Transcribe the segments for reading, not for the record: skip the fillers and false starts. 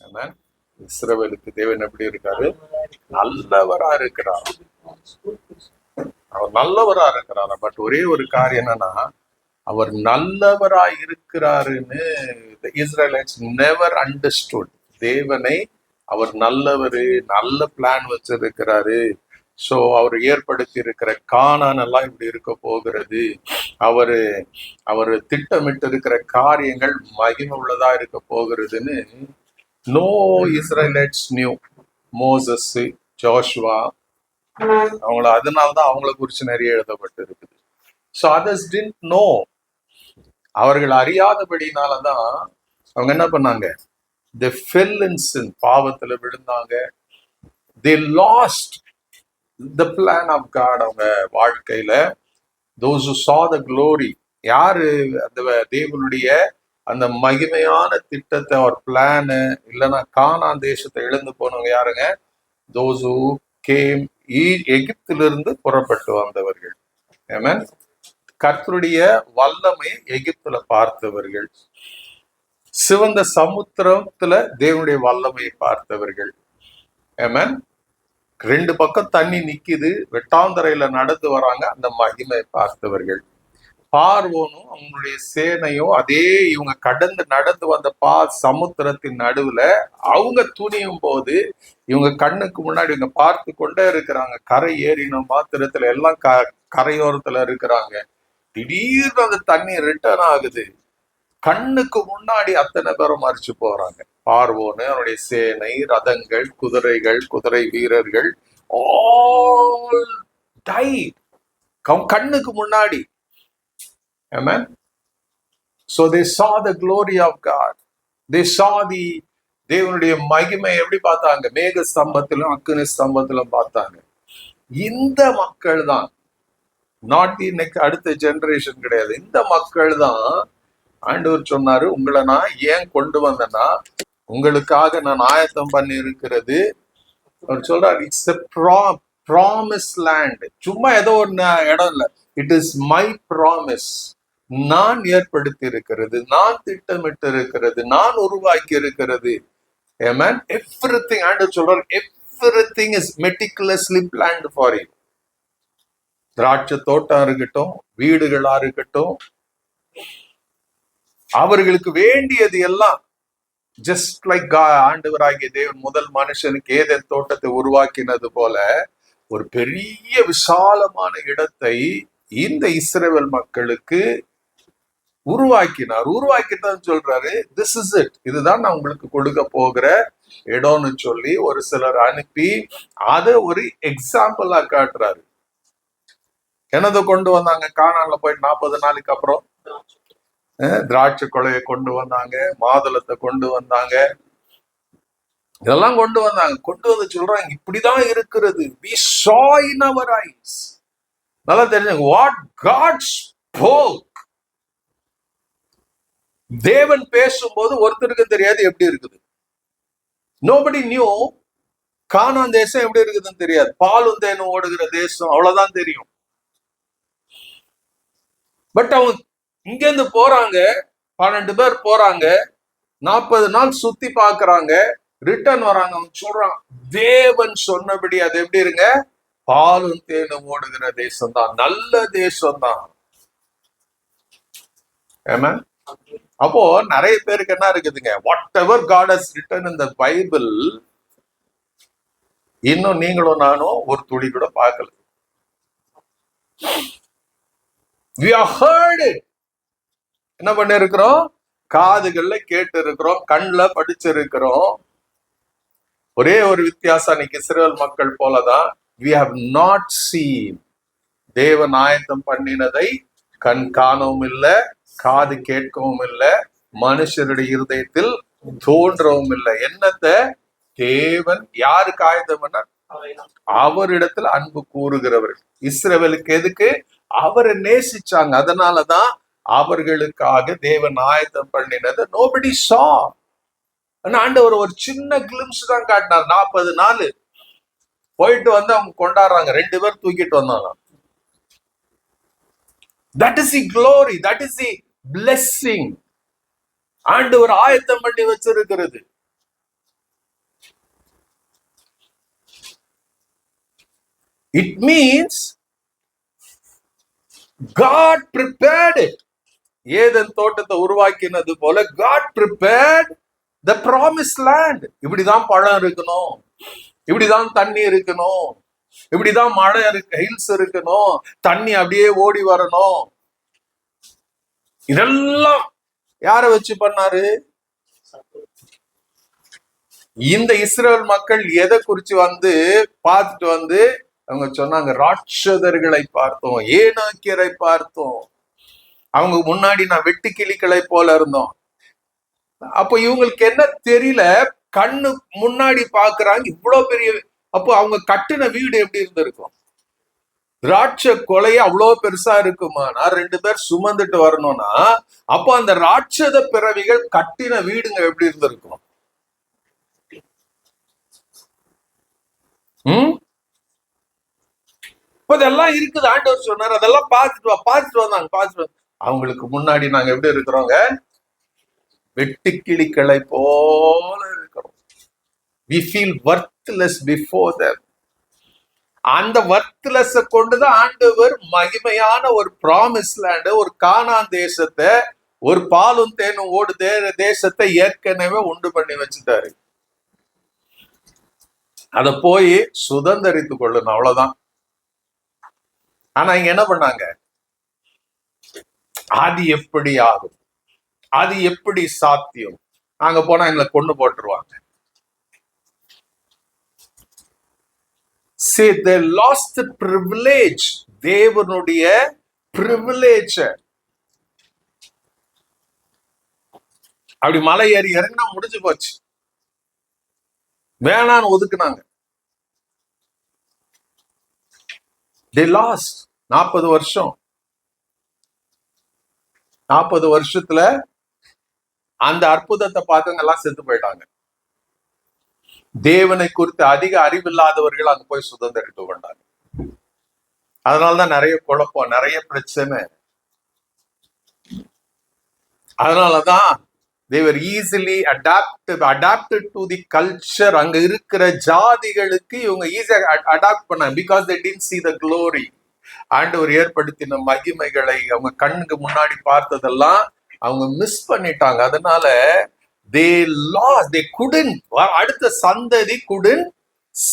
Amen. இஸ்ரவேலுக்கு தேவன் எப்படி இருக்காரு? நல்லவரா இருக்கிறார். அவர் நல்லவரா இருக்கிறாரா? பட் ஒரே ஒரு காரியம் என்னன்னா, அவர் நல்லவரா இருக்கிறாருன்னு இஸ்ரேலைட்ஸ் நெவர் அண்டர்ஸ்டுட். தேவனை அவர் நல்லவரு, நல்ல பிளான் வச்சிருக்கிறாரு. ஸோ அவர் ஏற்படுத்தி இருக்கிற கானான் எல்லாம் இப்படி இருக்க போகிறது, அவரு திட்டமிட்டு இருக்கிற காரியங்கள் மகிமை உள்ளதா இருக்க போகிறதுன்னு no Israelites knew. Moses, Joshua, அதனால்தான் அவங்கள குறிச்சு நிறைய எழுதப்பட்டு இருக்குது. So others didn't know. அவர்கள் அறியாதபடினாலதான் அவங்க என்ன பண்ணாங்க? they fell in sin, பாவத்துல விழுந்தாங்க. they lost the plan of God அவங்க வாழ்க்கையில. those who saw the glory, யாரு அந்த தேவனுடைய அந்த மகிமையான திட்டத்தை, அவர் பிளானு, இல்லைன்னா கானான் தேசத்தை இழந்து போனவங்க யாருங்க? those who came, எகிப்திலிருந்து புறப்பட்டு வந்தவர்கள். ஆமென். கர்த்தருடைய வல்லமை எகிப்துல பார்த்தவர்கள், சிவந்த சமுத்திரத்துல தேவனுடைய வல்லமையை பார்த்தவர்கள். ஆமென். 2 பக்கம் தண்ணி நிக்குது, வெட்டாந்தரையில நடந்து வராங்க, அந்த மகிமை பார்த்தவர்கள். பார்வோனும் அவங்களுடைய சேனையும் அதே இவங்க கடந்து நடந்து வந்த சமுத்திரத்தின் நடுவுல அவங்க துணியும் போது இவங்க கண்ணுக்கு முன்னாடி இவங்க பார்த்து கொண்டே இருக்கிறாங்க. கரை ஏறின மாத்திரத்துல எல்லாம் கரையோரத்துல இருக்கிறாங்க. திடீர்னு அந்த தண்ணி ரிட்டர்ன் ஆகுது. கண்ணுக்கு முன்னாடி அத்தனை பேரும் மறிச்சு போறாங்க. பார்வோனு, அவனுடைய சேனை, ரதங்கள், குதிரைகள், குதிரை வீரர்கள் all died. கண்ணுக்கு முன்னாடி. Amen. So they saw the glory of God. They saw the தேவனுடைய மகிமை எப்படி பார்த்தாங்க? மேக ஸ்தம்பத்திலும் அக்கினி ஸ்தம்பத்திலும் பார்த்தாங்க. இந்த மக்கள் தான், நாட் தி நெக்ஸ்ட் அடுத்த ஜெனரேஷன் கிடையாது. இந்த மக்கள் தான் ஆண்டவர் சொன்னாரு, உங்களை நான் ஏன் கொண்டு வந்தேன்னா உங்களுக்காக நான் ஆயத்தம் பண்ணி இருக்கிறது. அவர் சொல்றாரு, இட்ஸ் a promise land. சும்மா ஏதோ ஒரு இடம் இல்லை. It is my promise. நான் ஏற்படுத்தி இருக்கிறது, நான் திட்டமிட்டு இருக்கிறது, நான் உருவாக்கி இருக்கிறது. Amen. Everything, ஆண்டவர் சொல்றாரு, everything is meticulously planned for you. திராட்சை தோட்டம் இருக்கட்டும், வீடுகளா இருக்கட்டும், அவர்களுக்கு வேண்டியது எல்லாம் ஜஸ்ட் லைக் ஆண்டவராகிய தேவன் முதல் மனுஷனுக்கு ஏதேன் தோட்டத்தை உருவாக்கினது போல ஒரு பெரிய விசாலமான இடத்தை இந்த இஸ்ரவேல் மக்களுக்கு உருவாக்கினார். உருவாக்கிதான் சொல்றாரு, திஸ் இஸ் இட், இதுதான் நான் உங்களுக்கு கொடுக்க போகிற இடம்னு சொல்லி ஒரு சிலர் அனுப்பி அதை ஒரு எக்ஸாம்பிளா காட்டுறாரு. என்னதை கொண்டு வந்தாங்க? கானான்ல போய் 40 நாளைக்கு அப்புறம் திராட்சை கொலையை கொண்டு வந்தாங்க, மாதுளத்தை கொண்டு வந்தாங்க, இதெல்லாம் கொண்டு வந்தாங்க. கொண்டு வந்து சொல்றாங்க, இப்படிதான் இருக்கிறது. we saw in our eyes. நல்லா தெரிஞ்சுங்க, what God spoke. தேவன் பேசும்போது ஒருத்தருக்கு தெரியாது எப்படி இருக்குது. nobody knew கானான் தேசம் எப்படி இருக்குதுன்னு தெரியாது. பாலும் தேனும் ஓடுகிற தேசம், அவ்வளவுதான் தெரியும். பட் அவங்க இங்க இருந்து போறாங்க, 12 பேர் போறாங்க, 40 நாள் சுத்தி பாக்குறாங்க, ரிட்டர்ன் வராங்க. அவங்க சொல்றாங்க, தேவன் சொன்னபடி அது எப்படி இருங்க, பாலும் தேனும் ஓடுகிற தேசம் தான், நல்ல தேசம் தான். அப்போ நிறைய பேருக்கு என்ன இருக்குதுங்க, what ever God has written in the Bible, இன்னும் நீங்களும் நானும் ஒரு துளி கூட பார்க்கல. we have heard it. என்ன பண்ண இருக்கிறோம்? காதுகள்ல கேட்டு இருக்கிறோம், கண்ணில் படிச்சிருக்கிறோம். ஒரே ஒரு வித்தியாசம், இன்னைக்கு இஸ்ரவேல் மக்கள் போலதான், we have not seen. தேவன் ஆயத்தம் பண்ணினதை கண் காணவும் இல்லை, காது கேட்கவும் இல்லை, மனுஷருடைய இருதயத்தில் தோன்றவும் இல்லை. என்னத்தை? தேவன் யாருக்கு ஆயத்தம் பண்ண? அவரிடத்துல அன்பு கூறுகிறவர்கள். இஸ்ரவேலுக்கு எதுக்கு? அவரை நேசிச்சாங்க, அதனாலதான் அவர்களுக்காக தேவன் ஆயத்தம் பண்ணினது nobody saw. ஆண்டவர் ஒரு சின்ன கிளிம்ஸ் தான் காட்டினார். 40 நாள் போயிட்டு வந்து அவங்க கொண்டாடுறாங்க, 2 பேர் தூக்கிட்டு வந்தாங்க. that is the glory, that is the blessing. ஆண்டவர் ஆயத்தம் பண்ணி வச்சிருக்கிறது. It means God prepared it. Eden தோட்டத்தை உருவாக்கினது போல God prepared the promised land. இப்படிதான் பழம் இருக்கணும், இப்படிதான் தண்ணி இருக்கணும், இப்படிதான் மழை ஹில்ஸ் இருக்கணும், தண்ணி அப்படியே ஓடி வரணும். இதெல்லாம் யார வச்சு பண்ணாரு? இந்த இஸ்ரேல் மக்கள் எதை குறிச்சு பார்த்துட்டு அவங்க சொன்னாங்க, ராட்சதர்களை பார்த்தோம், ஏனாக்கியரை பார்த்தோம், அவங்க முன்னாடி நான் வெட்டு கிளிகளை போல இருந்தோம். அப்போ இவங்களுக்கு என்ன தெரியல, கண்ணு முன்னாடி பாக்குறாங்க இவ்வளவு பெரிய. அப்போ அவங்க கட்டின வீடு எப்படி இருந்திருக்கும்? ராட்ச கொலையை அவ்வளவு பெருசா இருக்குமானா 2 பேர் சுமந்துட்டு வரணும்னா, அப்போ அந்த ராட்சத பிறவிகள் கட்டின வீடுங்க எப்படி இருந்திருக்கும்? இதெல்லாம் இருக்குது. ஆண்டவர் சொன்னார், அதெல்லாம் பார்த்துட்டு வந்தாங்க. அவங்களுக்கு முன்னாடி நாங்க எப்படி இருக்கிறோங்க? வெட்டுக்கிளிகளை போல இருக்கிறோம். We feel worthless before them. அந்த வர்த்லெஸ் கொண்டுதான் ஆண்டவர் மகிமையான ஒரு ப்ராமிஸ் லேண்ட், ஒரு கானான் தேசத்தை, ஒரு பாலும் தேனும் ஓடு தேசத்தை ஏற்கனவே உண்டு பண்ணி வச்சுட்டாரு. அத போய் சுதந்திரித்து கொள்ளணும், அவ்வளவுதான். ஆனா இங்க என்ன பண்ணாங்க? அது எப்படி ஆகும், அது எப்படி சாத்தியம்? அங்க போனா எங்களை கொண்டு போட்டுருவாங்க. See, they lost the privilege. தேவனுடைய privilege. அப்படி மலை ஏறி இறங்கினா முடிஞ்சு போச்சு, வேணான்னு ஒதுக்குனாங்க. They lost 40 வருஷம். 40 வருஷத்துல அந்த அற்புதத்தை பார்த்தவங்க எல்லாம் செத்து போயிட்டாங்க. தேவனை குறித்து அதிக அறிவில்லாதவர்கள் அங்க போய் சுதந்திரித்து கொண்டாங்க. அதனாலதான் நிறைய குழப்பம், நிறைய பிரச்சனை. அதனாலதான் they were easily adapted to the culture. அங்க இருக்கிற ஜாதிகளுக்கு இவங்க ஈஸியா அடாப்ட் பண்ணாங்க, because they didn't see the glory. ஆண்டவர் ஏற்படுத்தின மகிமைகளை அவங்க கண்ணுக்கு முன்னாடி பார்த்ததெல்லாம் அவங்க மிஸ் பண்ணிட்டாங்க. அதனால they lost, they couldn't, அடுத்த சந்ததி couldn't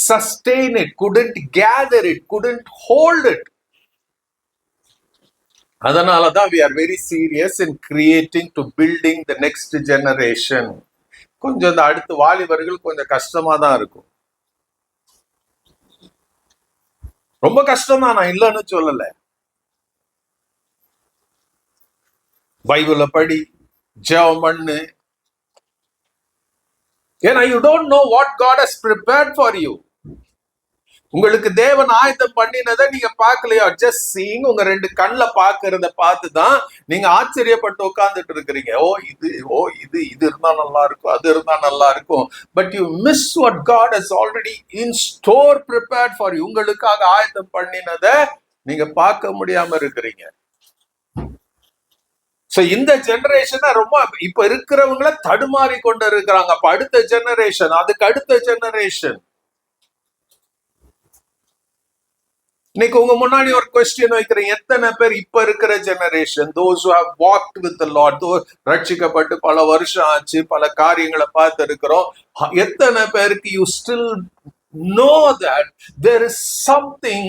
sustain it, couldn't gather it, couldn't hold it. அதனாலதான் we are very serious in creating to building the next generation. கொஞ்சம் இந்த அடுத்த வாலிபர்கள் கொஞ்சம் கஷ்டமா தான் இருக்கும், ரொம்ப கஷ்டம் தான், நான் இல்லைன்னு சொல்லல. பைபிளை படி, ஜெபம் பண்ணு. ஏன்னா you don't know what God has prepared for you. உங்களுக்கு தேவன் ஆயத்தம் பண்ணினதை நீங்க பார்க்கலையா? just seeing, உங்க 2 கண்ணுல பாக்குறத பார்த்துதான் நீங்க ஆச்சரியப்பட்டு உட்கார்ந்துட்டு இருக்கிறீங்க. இது இருந்தா நல்லா இருக்கும், அது இருந்தா நல்லா இருக்கும். But you miss what God has already in store prepared for you. உங்களுக்காக ஆயத்தம் பண்ணினதை நீங்க பார்க்க முடியாம இருக்கிறீங்க. சோ இந்த ஜெனரேஷன் ரொம்ப இப்ப இருக்கிறவங்கள தடுமாறி கொண்டு இருக்கிறாங்க. அப்ப அடுத்த ஜெனரேஷன், அதுக்கு அடுத்த ஜெனரேஷன். இன்னைக்கு உங்க முன்னாடி ஒரு கொஸ்டின் வைக்கிறேன், எத்தனை பேர் இப்ப இருக்கிற generation, those who have walked with the Lord, ரட்சிக்கப்பட்டு பல வருஷம் ஆச்சு, பல காரியங்களை பார்த்து இருக்கிறோம், எத்தனை பேருக்கு you still know that there is something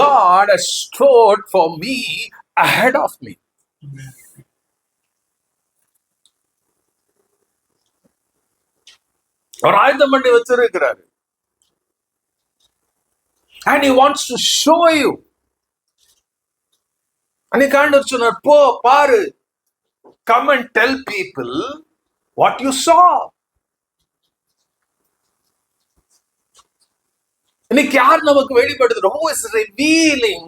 God has stored for me ahead of me? அவர் ஆயத்தம் பண்ணி வச்சிருக்கிறாரு. And he wants to show you. அன்னைக்கு ஆண்டவர் சொன்னார், போ பாரு, come and tell people what you saw. இன்னைக்கு யார் நமக்கு வெளிப்படுத்துற? Who is revealing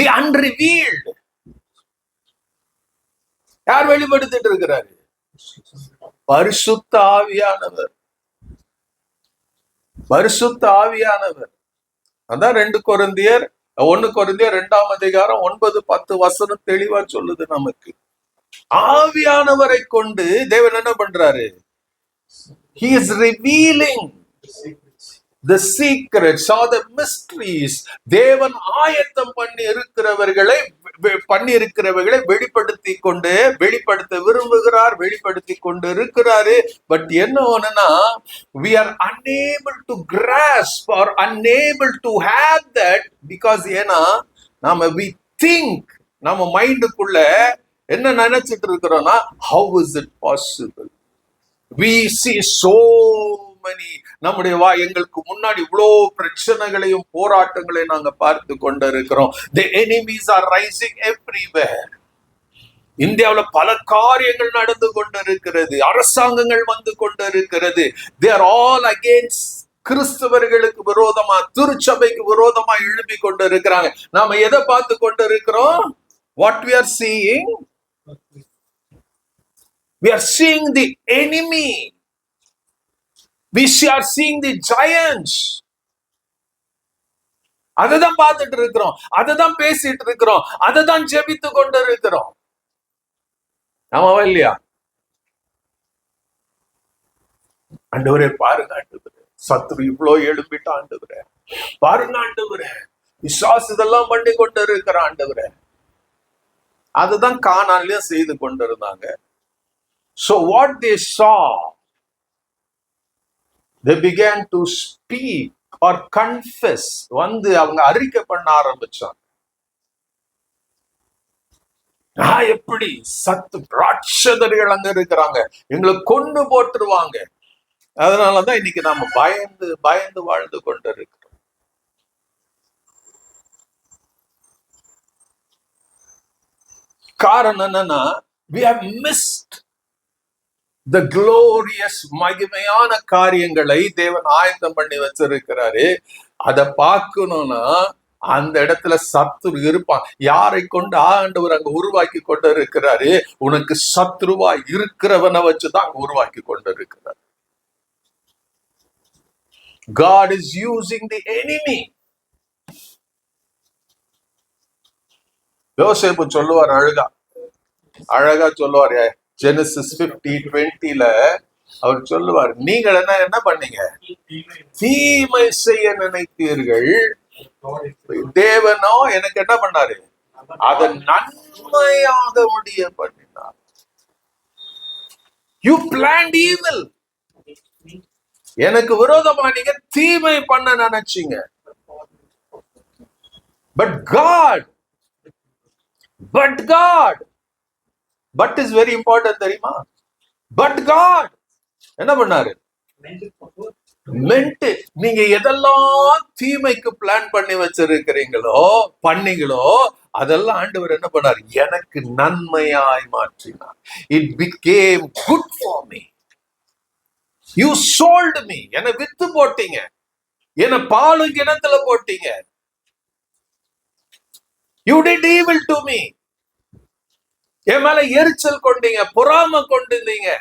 the unrevealed? யார் வெளிப்படுத்திட்டு இருக்கிறாரு? பரிசுத்த ஆவியானவர். பரிசுத்த ஆவியானவர். அதான் 1 கொரிந்தியர் 2ஆம் அதிகாரம் 9-10 வசனம் தெளிவா சொல்லுது நமக்கு. ஆவியானவரை கொண்டு தேவன் என்ன பண்றாரு? He is revealing the secrets or the mysteries, தேவன் ஆயத்தம் பண்ணி இருக்கிறவர்களை வெளிப்படுத்த விரும்புகிறார், வெளிப்படுத்தி கொண்டு இருக்கிறாரு. பட் என்ன ஒண்ணுன்னா, we are unable to grasp or unable to have that because ஏன்னா நாம we think, நம்ம மைண்டுக்குள்ள என்ன நினைச்சிட்டு இருக்கிறோம்னா, how is it possible? We see so many, நம்முடைய எங்களுக்கு முன்னாடி இவ்வளோ பிரச்சனைகளையும் போராட்டங்களையும் நாங்க பார்த்து கொண்டு இருக்கிறோம். The enemies are rising everywhere. இந்தியாவில் பல காரியங்கள் நடந்து கொண்டு இருக்கிறது, அரசாங்கங்கள் வந்து கொண்டு இருக்கிறது. They are all against கிறிஸ்தவர்களுக்கு விரோதமா, திருச்சபைக்கு விரோதமா எழுப்பி கொண்டு இருக்கிறாங்க. நாம எதை பார்த்து கொண்டு இருக்கிறோம்? What we are seeing? We are seeing the enemy. We are seeing the giants. அததான் பார்த்துட்டு இருக்கிறோம், அததான் பேசிட்டு இருக்கிறோம், அததான் ஜெபித்து கொண்டு இருக்கிறோம். ஆமாவா இல்லையா? ஆண்டவரே பாருங்க, ஆண்டவரே சத்துரு இவ்வளோ எழுப்பிட்டு, ஆண்டவரே பாருங்க, ஆண்டவரே விசுவாச இதெல்லாம் பண்ணி கொண்டு இருக்கிற ஆண்டவரே. அதுதான் கானான்லயும் செய்து கொண்டு இருந்தாங்க. So what they saw, they began to speak or confess. வந்து அவங்க அறிக்கை பண்ண ஆரம்பிச்சாங்க. எப்படி ராட்சதர்கள் அங்க இருக்கிறாங்க, எங்களை கொண்டு போட்டுருவாங்க. அதனாலதான் இன்னைக்கு நாம பயந்து பயந்து வாழ்ந்து கொண்டு இருக்கிறோம். காரணம் என்னன்னா, we have missed the glorious, மகிமையான காரியங்களை தேவன் ஆயத்தம் பண்ணி வச்சிருக்கிறாரு. அதை பார்க்கணும்னா அந்த இடத்துல சத்துரு இருப்பான். யாரை கொண்டு ஆண்டவர் அங்க உருவாக்கி கொண்டு இருக்கிறாரு? உனக்கு சத்ருவா இருக்கிறவனை வச்சுதான் அங்க உருவாக்கி கொண்டு இருக்கிறார். God is using the enemy. யோசேப்பு சொல்லுவார், அழகா சொல்லுவார். Genesis 50:20 அவர் சொல்லுவார், நீங்கள் என்ன பண்ணீங்க? தீமை செய்ய நினைத்தீர்கள், தேவனோ எனக்கு என்ன பண்ணாரு? அதை நன்மையாக முடிய பண்ணினார். You planned evil. எனக்கு விரோதமா நீங்க தீமை பண்ண நினைச்சீங்க. But God but is very important, தெரியுமா? But God என்ன பண்ணாரு? மென்ட். நீங்க எதெல்லாம் தீமைக்கு பிளான் பண்ணி வச்சிருக்கிறீங்களோ, பண்ணீங்களோ, அதெல்லாம் ஆண்டவர் என்ன பண்ணார்? எனக்கு நன்மையாய் மாற்றினார். It became good for me. You sold me. என்னை வித்து போட்டீங்க, என்னை பாலு கிணத்துல போட்டீங்க. You did evil to me. என் மேல எரிச்சல் கொண்டீங்க, பொறாமை கொண்டிருந்தீங்க.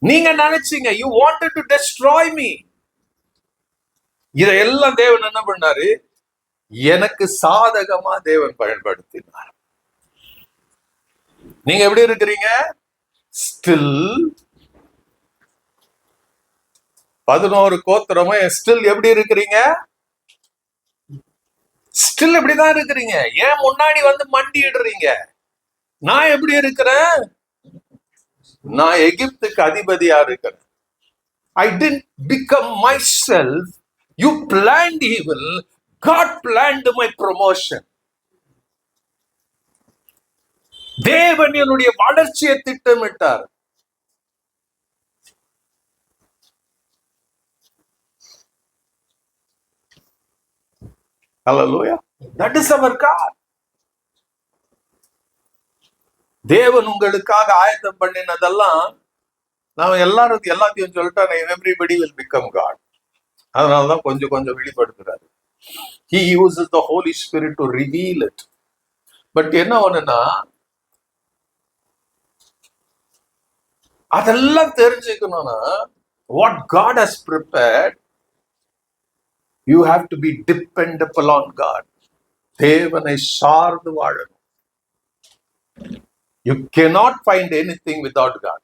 நீங்க நினைச்சீங்க, you wanted to destroy me. இதையெல்லாம் தேவன் என்ன பண்ணாரு? எனக்கு சாதகமா தேவன் பயன்படுத்தினார். நீங்க எப்படி இருக்கிறீங்க? ஸ்டில் 11 கோத்திரமும் ஸ்டில் எப்படி இருக்கிறீங்க? ஸ்டில் எப்படிதான் இருக்கிறீங்க. ஏன் முன்னாடி வந்து மண்டிடுறீங்க? நான் எப்படி இருக்கிறேன்? நான் எகிப்துக்கு அதிபதியா இருக்கிறேன். I didn't become myself. You planned evil. God planned my promotion. தேவன் என்னுடைய வளர்ச்சியை திட்டமிட்டார். Hallelujah. That is our God. தேவன் உங்களுக்காக ஆயத்தம் பண்ணினதெல்லாம் நாம எல்லாத்தையும் சொல்லிட்டா everybody will become God. அதனாலதான் கொஞ்சம் கொஞ்சம் வெளிப்படுத்துறாரு. He uses the Holy Spirit to reveal it. But என்ன ஒண்ணுன்னா, அதெல்லாம் தெரிஞ்சுக்கணும்னா, what God has prepared, you have to be dependable on God. தேவனை சார்ந்து வாழணும். You cannot find anything without God.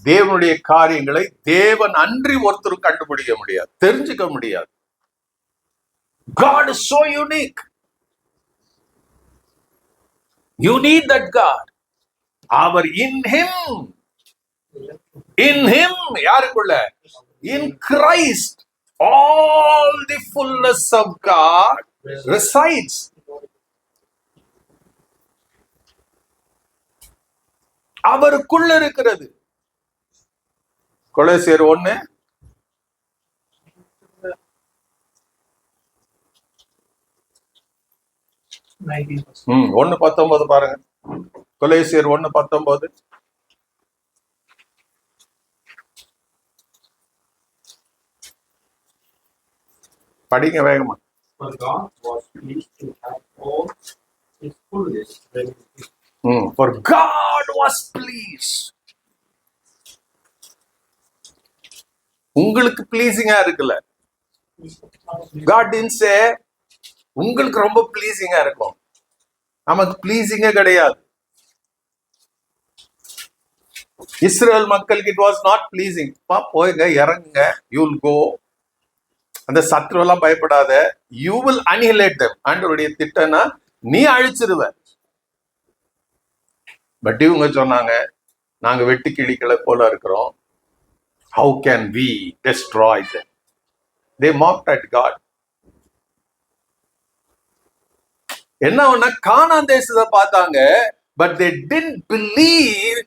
தேவனுடைய காரியங்களை தேவன் அன்றி ஒருத்தரும் கண்டுபிடிக்க முடியாது, தெரிஞ்சுக்க முடியாது. God is so unique. You need that God. Our in him யாருக்குள்ள? In Christ all the fullness of God resides. அவருக்குள்ள இருக்கிறது. கொலோசியர் 1:19 பாருங்க. கொலோசியர் 1:19. படிங்க வேகமா. For God was pleased. உங்களுக்கு பிளீசிங்கா இருக்குல்ல? God didn't say உங்களுக்கு ரொம்ப பிளீசிங்கா இருக்கும். நமக்கு பிளீசிங்கே கிடையாது. இஸ்ரேல் மக்களுக்கு இட் வாஸ் நாட் பிளீசிங். போய்ங்க, இறங்குங்க, யூ வில் கோ, அந்த சத்ரு எல்லாம் பயப்படாத, யூ வில் அனிஹிலேட் them. ஆண்டவருடைய திட்டம்னா நீ அழிச்சிருவ. பட் இவங்க சொன்னாங்க, நாங்க வெட்டு கிளிகளை போல இருக்கிறோம், how can we destroy them? They mocked at God. என்ன ஒண்ணா, கானான் தேசத்தை பார்த்தாங்க, பட் they didn't believe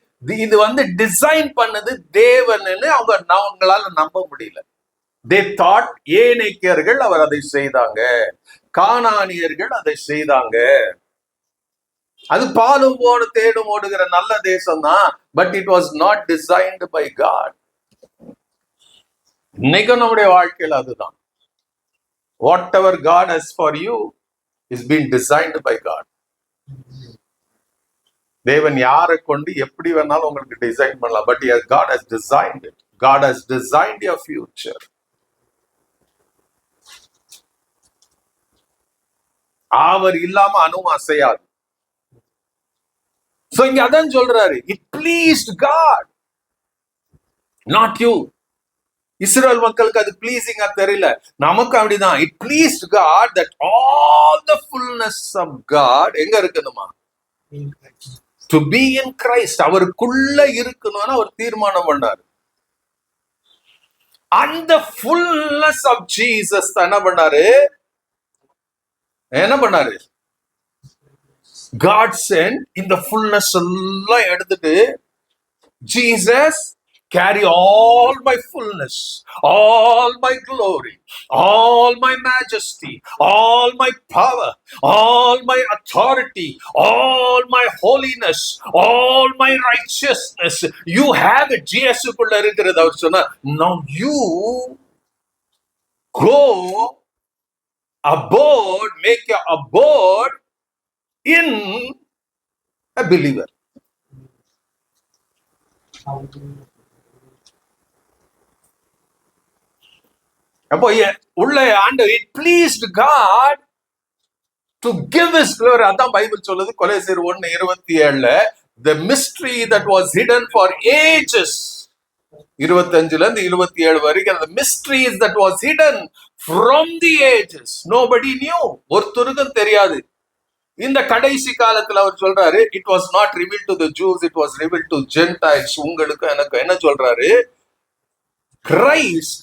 இது டிசைன் பண்ணது தேவன்னு அவங்களால நம்ப முடியல. they thought ஏனேக்கியர்கள் அவர் அதை செய்தாங்க, கானானியர்கள் அதை செய்தாங்க, அது பாலும் போடு தேடும் ஓடுகிற நல்ல தேசம் தான், but it was not designed by God. இன்னைக்கு நம்முடைய வாழ்க்கையில் அதுதான். Whatever God has for you is being designed by God. தேவன் யாரை கொண்டு எப்படி வேணாலும் உங்களுக்கு டிசைன் பண்ணலாம், but God has designed it. God has designed your future. அவர் இல்லாம அணுவும் அசையாது. சோ இங்க அதான் சொல்றாரு, it pleased God, not you. இஸ்ரேல் மக்களுக்கு அது பிளீசிங்கா தெரியல, நமக்கு அப்படிதான். It pleased God that all the fullness of God எங்க இருக்கணுமா? To be in Christ. அவருக்குள்ள இருக்கணும்னு அவர் தீர்மானம் பண்ணாரு. அந்த ஃபுல்னஸ் ஆஃப் ஜீசஸ் என்ன பண்ணாரு? God sent இந்த ஃபுல்னஸ் எல்லாம் எடுத்துட்டு, Jesus carry all my fullness, all my glory, all my majesty, all my power, all my authority, all my holiness, all my righteousness. You have it. ஜீசஸ்க்குள்ள இருக்கிறது. அவர் சொன்னார், now you go abode, make your abode in a believer. அப்போ உள்ள ஆண்டவர், it pleased God to give his glory. அதான் Bible சொல்லுது கொலோசியர் 1:27, the mystery that was hidden for ages. 25ல இருந்து 27 வரைக்கும், the mysteries that was hidden from the ages, nobody knew. ஒருத்தருக்கும் தெரியாது. இந்த கடைசி காலத்துல அவர் சொல்றாரு, it was not revealed to the Jews, it was revealed to Gentiles. உங்களுக்கு எனக்கு என்ன சொல்றாரு? Christ,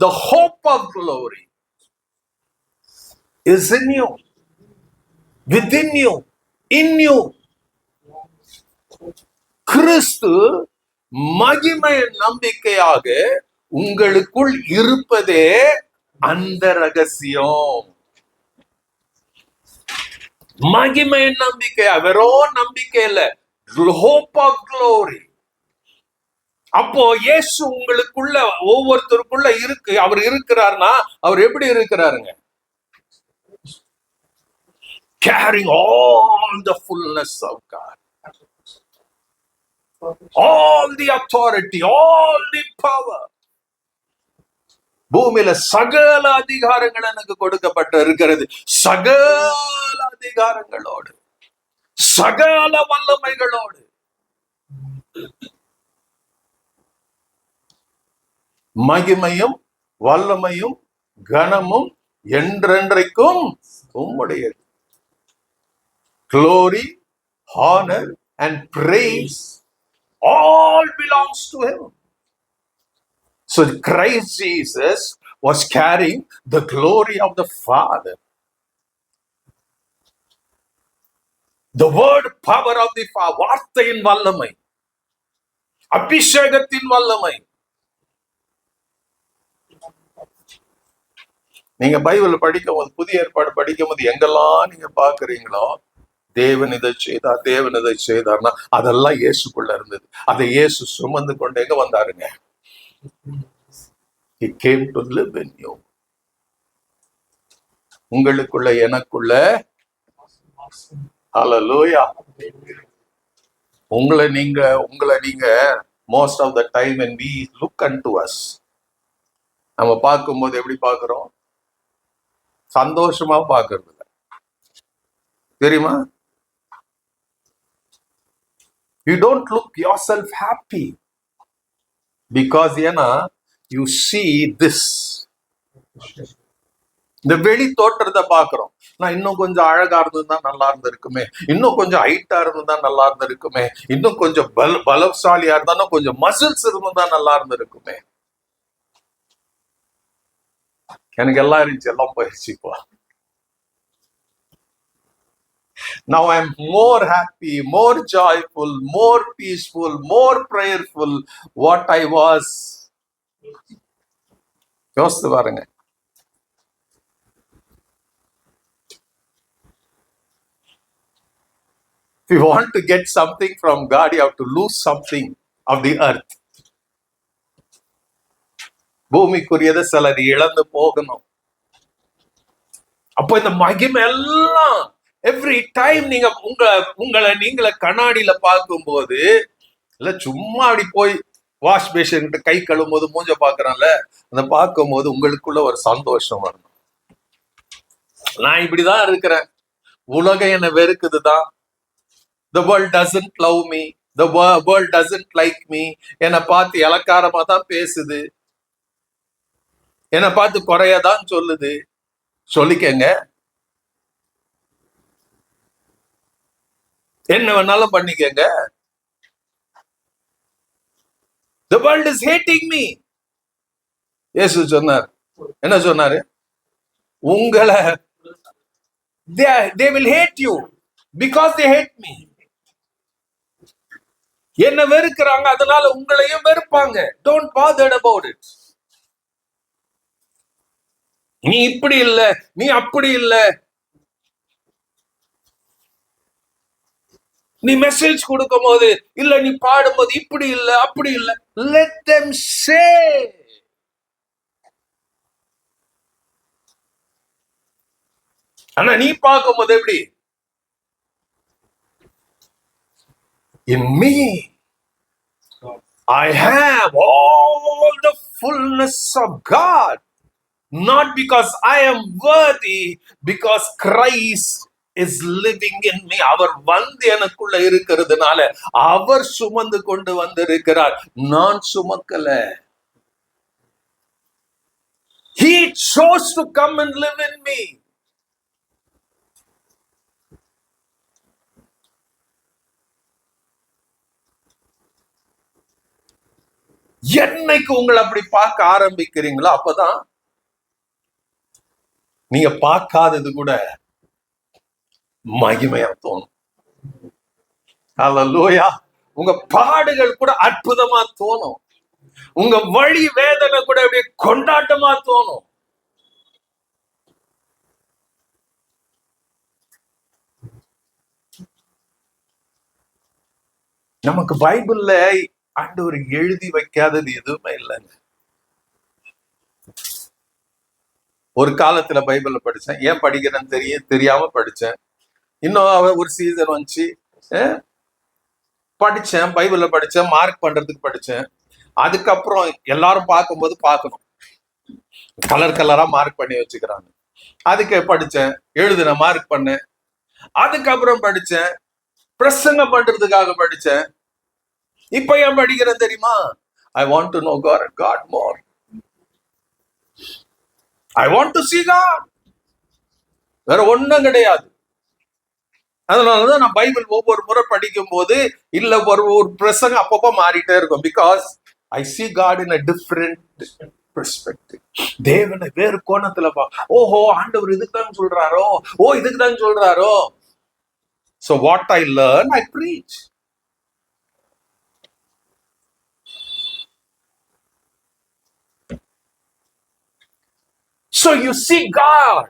the hope of glory, is in you, within you, in you. கிறிஸ்து மகிமை நம்பிக்கையாக உங்களுக்குள் இருப்பதே அந்த ரகசியம். மகிமை நம்பிக்கை, வெறும் நம்பிக்கை இல்ல, hope of glory. அப்போ இயேசு உங்களுக்குள்ள ஒவ்வொருத்தருக்குள்ள இருக்கு. அவர் இருக்கிறார்னா அவர் எப்படி இருக்கிறாருங்க? Carrying all the fullness of God, all the authority, all the power. பூமியில சகல அதிகாரங்கள் எனக்கு கொடுக்கப்பட்டு இருக்கிறது. சகல அதிகாரங்களோடு, சகல வல்லமைகளோடு. மகிமையும் வல்லமையும் கனமும் என்றென்றைக்கும் உம்முடையது. Glory, honor and praise all belongs to him. So Christ Jesus was carrying the glory of the Father. The word power of the Father, வார்த்தையின் வல்லமை, அபிஷேகத்தின் வல்லமை. நீங்க பைபிள் படிக்கும் போது, புதிய ஏற்பாடு படிக்கும் போது எங்கெல்லாம் நீங்க பாக்குறீங்களோ தேவன் இதை செய்தார், தேவன் இதை செய்தார்னா அதெல்லாம் இயேசுக்குள்ள இருந்தது. அதை இயேசு சுமந்து கொண்டு எங்க வந்தாருங்க? He came to live in you. உங்களுக்குள்ள, எனக்குள்ள. ஹல்லேலூயா. உங்களை நீங்க most of the time when we look unto us, நம்ம பார்க்கும்போது எப்படி பார்க்கிறோம்? சந்தோஷமா பார்க்கறது இல்லை, தெரியுமா? You don't look yourself happy because you see this. இந்த வெளி தோற்றத்தை பாக்குறோம். நான் இன்னும் கொஞ்சம் அழகா இருந்ததுதான் நல்லா இருந்திருக்குமே, இன்னும் கொஞ்சம் ஹைட்டா இருந்ததுதான் நல்லா இருந்திருக்குமே, இன்னும் கொஞ்சம் பலசாலியா இருந்தாலும் கொஞ்சம் மசில்ஸ் இருந்ததுதான் நல்லா இருந்திருக்குமே. எனக்கு எல்லாம் இருந்துச்சு, எல்லாம் போயிடுச்சு. இப்போ now I'm more happy, more joyful, more peaceful, more prayerful what I was. யோசித்து பாருங்க. If you want to get something from God, you have to lose something of the earth. பூமிக்குரியதை சிலர் இழந்து போகணும். அப்போ இந்த மகிமை எல்லாம் எவ்ரி டைம் நீங்க உங்களை நீங்கள கண்ணாடியில பார்க்கும்போது, இல்ல சும்மா அப்படி போய் வாஷ் பேஷன் கிட்ட கை கழுவும் போது மூஞ்ச பாக்குறான்ல, அந்த பார்க்கும் போது உங்களுக்குள்ள ஒரு சந்தோஷம் வரணும். நான் இப்படிதான் இருக்கிறேன், உலகம் என்ன வெறுக்குதுதான். The world doesn't love me, the world doesn't like me. என்னை பார்த்து இலக்காரமா தான் பேசுது, என்னை பார்த்து குறையதான் சொல்லுது. சொல்லிக்கங்க, என்ன வேணாலும் பண்ணிக்கங்க. The world is hating me. இயேசு சொன்னார், என்ன சொன்னாரு? உங்களை they will hate you because they hate me. என்ன வெறுக்கிறாங்க, அதனால உங்களையும் வெறுப்பாங்க. Don't bother about it. நீ இப்படி இல்ல, நீ அப்படி இல்ல, நீ மெசேஜ் கொடுக்கும் போது இல்ல, நீ பாடும்போது இப்படி இல்ல அப்படி இல்ல. Let them say. ஆனா நீ பார்க்கும் போது எப்படி? In me I have all the fullness of God, not because I am worthy, because Christ is living in me. அவர் வந்து எனக்குள்ள இருக்கிறதுனால அவர் சுமந்து கொண்டு வந்திருக்கிறார், நான் சுமக்கல. He chose to come and live in me. என்னைக்கு உங்களை அப்படி பார்க்க ஆரம்பிக்கிறீங்களோ அப்பதான் நீங்க பார்க்காதது கூட மகிமையா தோணும். ஹல்லேலூயா. உங்க பாடுகள் கூட அற்புதமா தோணும், உங்க வழி வேதனை கூட அப்படியே கொண்டாட்டமா தோணும். நமக்கு பைபிள்ல ஆண்டவர் எழுதி வைக்காதது எதுவுமே இல்லைங்க. ஒரு காலத்துல பைபிள்ல படிச்சேன், ஏன் படிக்கிறேன்னு தெரியாம படிச்சேன். இன்னும் ஒரு சீசன் வந்துச்சு, படிச்சேன், பைபிள்ல படிச்சேன், மார்க் பண்றதுக்கு படிச்சேன். அதுக்கப்புறம் எல்லாரும் பார்க்கும்போது பார்க்கணும், கலர் கலரா மார்க் பண்ணி வச்சுக்கிறாங்க. அதுக்கு படிச்சேன், எழுதுன மார்க் பண்ணேன். அதுக்கப்புறம் படிச்சேன், பிரசங்கம் பண்றதுக்காக படிச்சேன். இப்ப ஏன் படிக்கிறேன் தெரியுமா? I want to know God more. I want to see God. வேற ஒண்ணும் கிடையாது. அதனாலதான் நான் பைபிள் ஒவ்வொரு முறை படிக்கும் போது இல்ல ஒரு பிரசங்கம் அப்பப்போ மாறிட்டே இருக்கும். Because I see God in a different perspective. தேவனை வேறு கோணத்துல ஓஹோ ஆண்டவர் இதுக்கு தான் சொல்றாரோ, இதுக்கு தான் சொல்றாரோ. So what I learn, I preach. So you see God.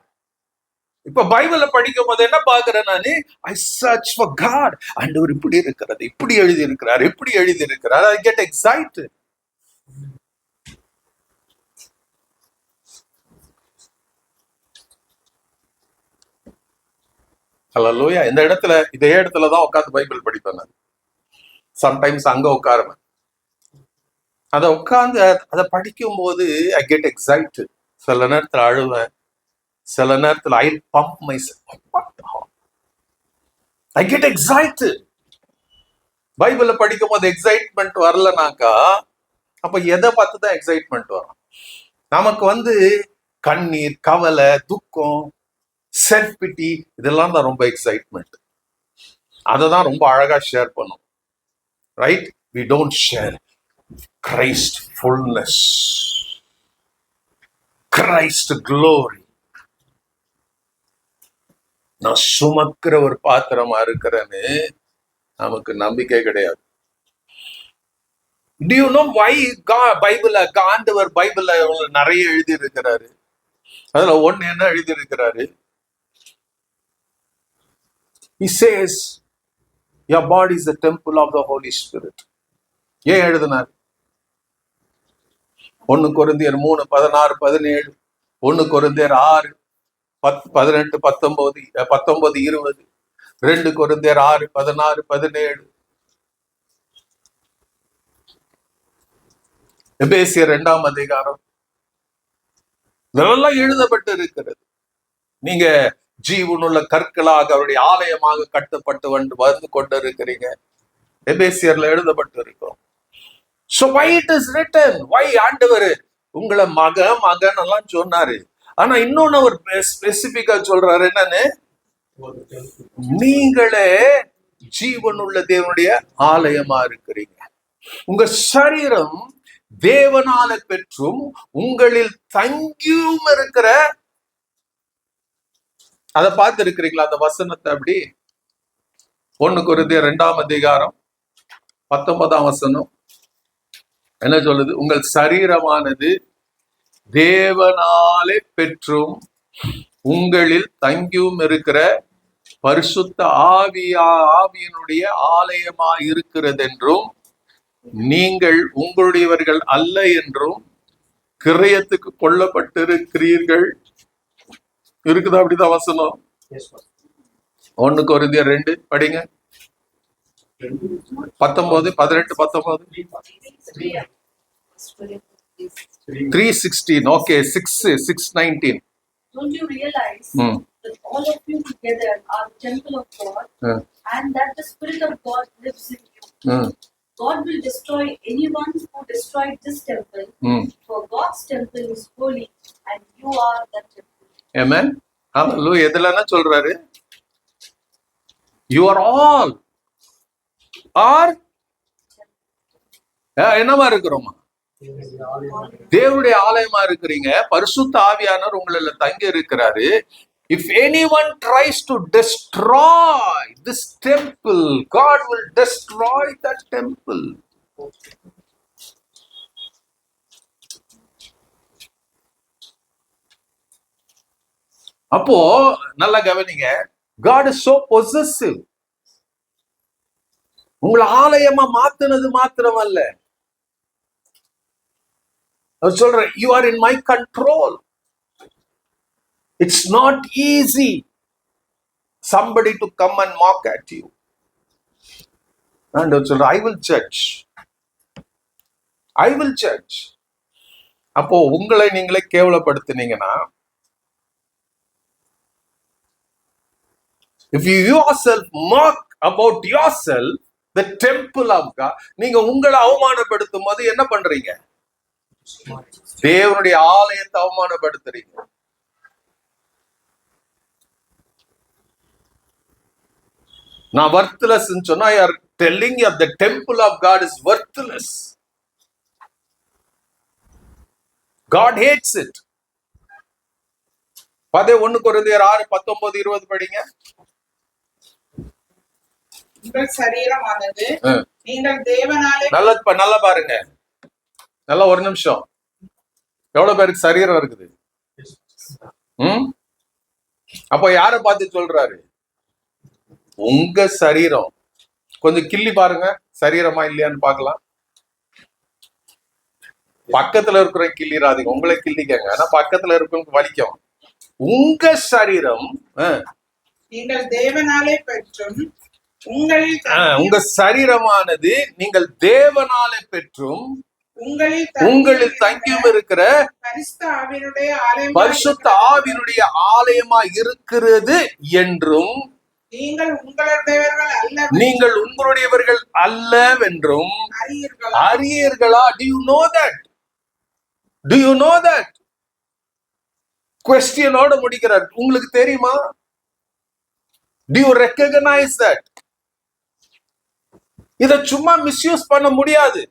இப்ப பைபிள படிக்கும் போது என்ன பாக்குறேன் நானு, I search for God. ஆண்டவர் இப்படி இருக்கிறது, இப்படி எழுதி இருக்கிறார், இப்படி எழுதி இருக்கிறார். I get excited. ஹல்லேலூயா. இந்த இடத்துல இதே இடத்துலதான் உட்காந்து பைபிள் படிப்பேன் நான். சம்டைம்ஸ் அங்க உட்காருவேன். அதை உட்கார்ந்து அதை படிக்கும் போது I get excited. சில நேரத்துல அழுவேன், சில நேரத்துல I pump myself. I get excited. பைபிள படிக்கும் போது எக்ஸைட்மெண்ட் வரலனாக்கா அப்ப எதை பார்த்துதான் எக்ஸைட்மெண்ட் வரும்? நமக்கு கண்ணீர், கவலை, துக்கம், செல்ஃப் பிட்டி, இதெல்லாம் தான் ரொம்ப எக்ஸைட்மெண்ட். அதை தான் ரொம்ப அழகா ஷேர் பண்ணும். Right? We don't share Christ fullness, Christ glory. நான் சுமக்கிற ஒரு பாத்திரமா இருக்கிறேன்னு நமக்கு நம்பிக்கை கிடையாது. Do you know why ஆண்டவர் பைபிள்ல நிறைய எழுதி இருக்கிறாரு? அதுல ஒண்ணு என்ன எழுதி இருக்கிறாரு? He says your body is the temple of the Holy Spirit. ஏன் எழுதினார்? 1 கொரிந்தியர் 3:16-17, 1 கொரிந்தியர் 6:18-19, 19-20, 2 கொரிந்தியர் 6:16-17, எபேசியர் 2ஆம் அதிகாரம், இதெல்லாம் எழுதப்பட்டு இருக்கிறது. நீங்க ஜீவனுள்ள கற்களாக அவருடைய ஆலயமாக கட்டப்பட்டு வந்து கொண்டு இருக்கிறீங்க. எபேசியர்ல எழுதப்பட்டு இருக்கும். So why it is written? Why ஆண்டவர் உங்களை மகன் எல்லாம் சொன்னாரு. ஆனா இன்னொன்னு ஒரு ஸ்பெசிபிக்கா சொல்றாரு. என்னன்னு? நீங்களே ஜீவனுள்ள தேவனுடைய ஆலயமா இருக்கிறீங்க. உங்க சரீரம் தேவனால பெற்றும் உங்களில் தங்கியும் இருக்கிற, அதை பார்த்து இருக்கிறீங்களா அந்த வசனத்தை? அப்படி 1 கொரிந்தியர் 2ஆம் அதிகாரம் 19ஆம் வசனம் என்ன சொல்லுது? உங்கள் சரீரமானது தேவனாலே பெற்றும் உங்களில் தங்கியும் இருக்கிற பரிசுத்த ஆவியினுடைய ஆலயமா இருக்கிறது என்றும் நீங்கள் உங்களுடையவர்கள் அல்ல என்றும் கிரயத்துக்கு கொல்லப்பட்டிருக்கிறீர்கள். இருக்குதா? அப்படிதான் வசனம். 1 கொரிந்தியர் 2 படிங்க. 19, 18, 19. 3:16. Okay, 6:19. Don't you realize that all of you together are the temple of God, and that the Spirit of God lives in you? God will destroy anyone who destroyed this temple, for God's temple is holy, and you are that temple. Amen. Hallelujah. எதெல்லாம் சொல்றாரு? You are all என்னவா இருக்கிறோமா? தேவனுடைய ஆலயமா இருக்கிறீங்க. பரிசுத்த ஆவியானவர் உங்கள தங்கி இருக்கிறாரு. If anyone tries to destroy this temple, God will destroy that temple. அப்போ நல்லா கவனிங்க. God is so possessive. உங்களை ஆலயமா மாத்துனது மாத்திரம் அல்ல, அவர் சொல்ற you are in my control. It's not easy somebody to come and mock at you. And அவர் சொல்ற I will judge. I will judge. அப்போ உங்களை நீங்களே கேவலப்படுத்தினீங்கன்னா, if you yourself mock about yourself, the temple of God, நீங்க உங்களை அவமானப்படுத்தும் போது என்ன பண்றீங்க? தேவனுடைய ஆலயத்தை அவமானப்படுத்துறீங்க. நான் worthless சொன்னா you are telling you the temple of God is worthless. God hates it. 1 கொரிந்தியர் 6:19-20 படிங்க. உங்கள் சரீரமானது நீங்கள் தேவனாலே நல்லா பாருங்க, நல்லா ஒரு நிமிஷம். எவ்வளவு பேருக்கு சரீரம் இருக்குது? அப்போ யார பார்த்து சொல்றாரு? உங்க சரீரம். கொஞ்சம் கிள்ளி பாருங்க, சரீரமா இல்லையான்னு பார்க்கலாம். பக்கத்துல இருக்கிற கிள்ளிராதீங்க, உங்களை கிள்ளிக்கங்க. ஆனா பக்கத்துல இருக்கிறவங்க வலிக்கும். உங்க சரீரம் நீங்கள் தேவனாலே பெற்றும் உங்க சரீரமானது நீங்கள் தேவனாலே பெற்றும் உங்களில் தங்கியும் இருக்கிற பரிசுத்த ஆவியினுடைய ஆலயமா இருக்கிறது என்றும் நீங்கள் உங்களுடையவர்கள் அல்லவென்றும் அறியீர்களா? Do you know that? Do you know that? Questionோட முடிக்கிறார். உங்களுக்கு தெரியுமா? Do you recognize that? இத சும்மா மிஸ்யூஸ் பண்ண முடியாது.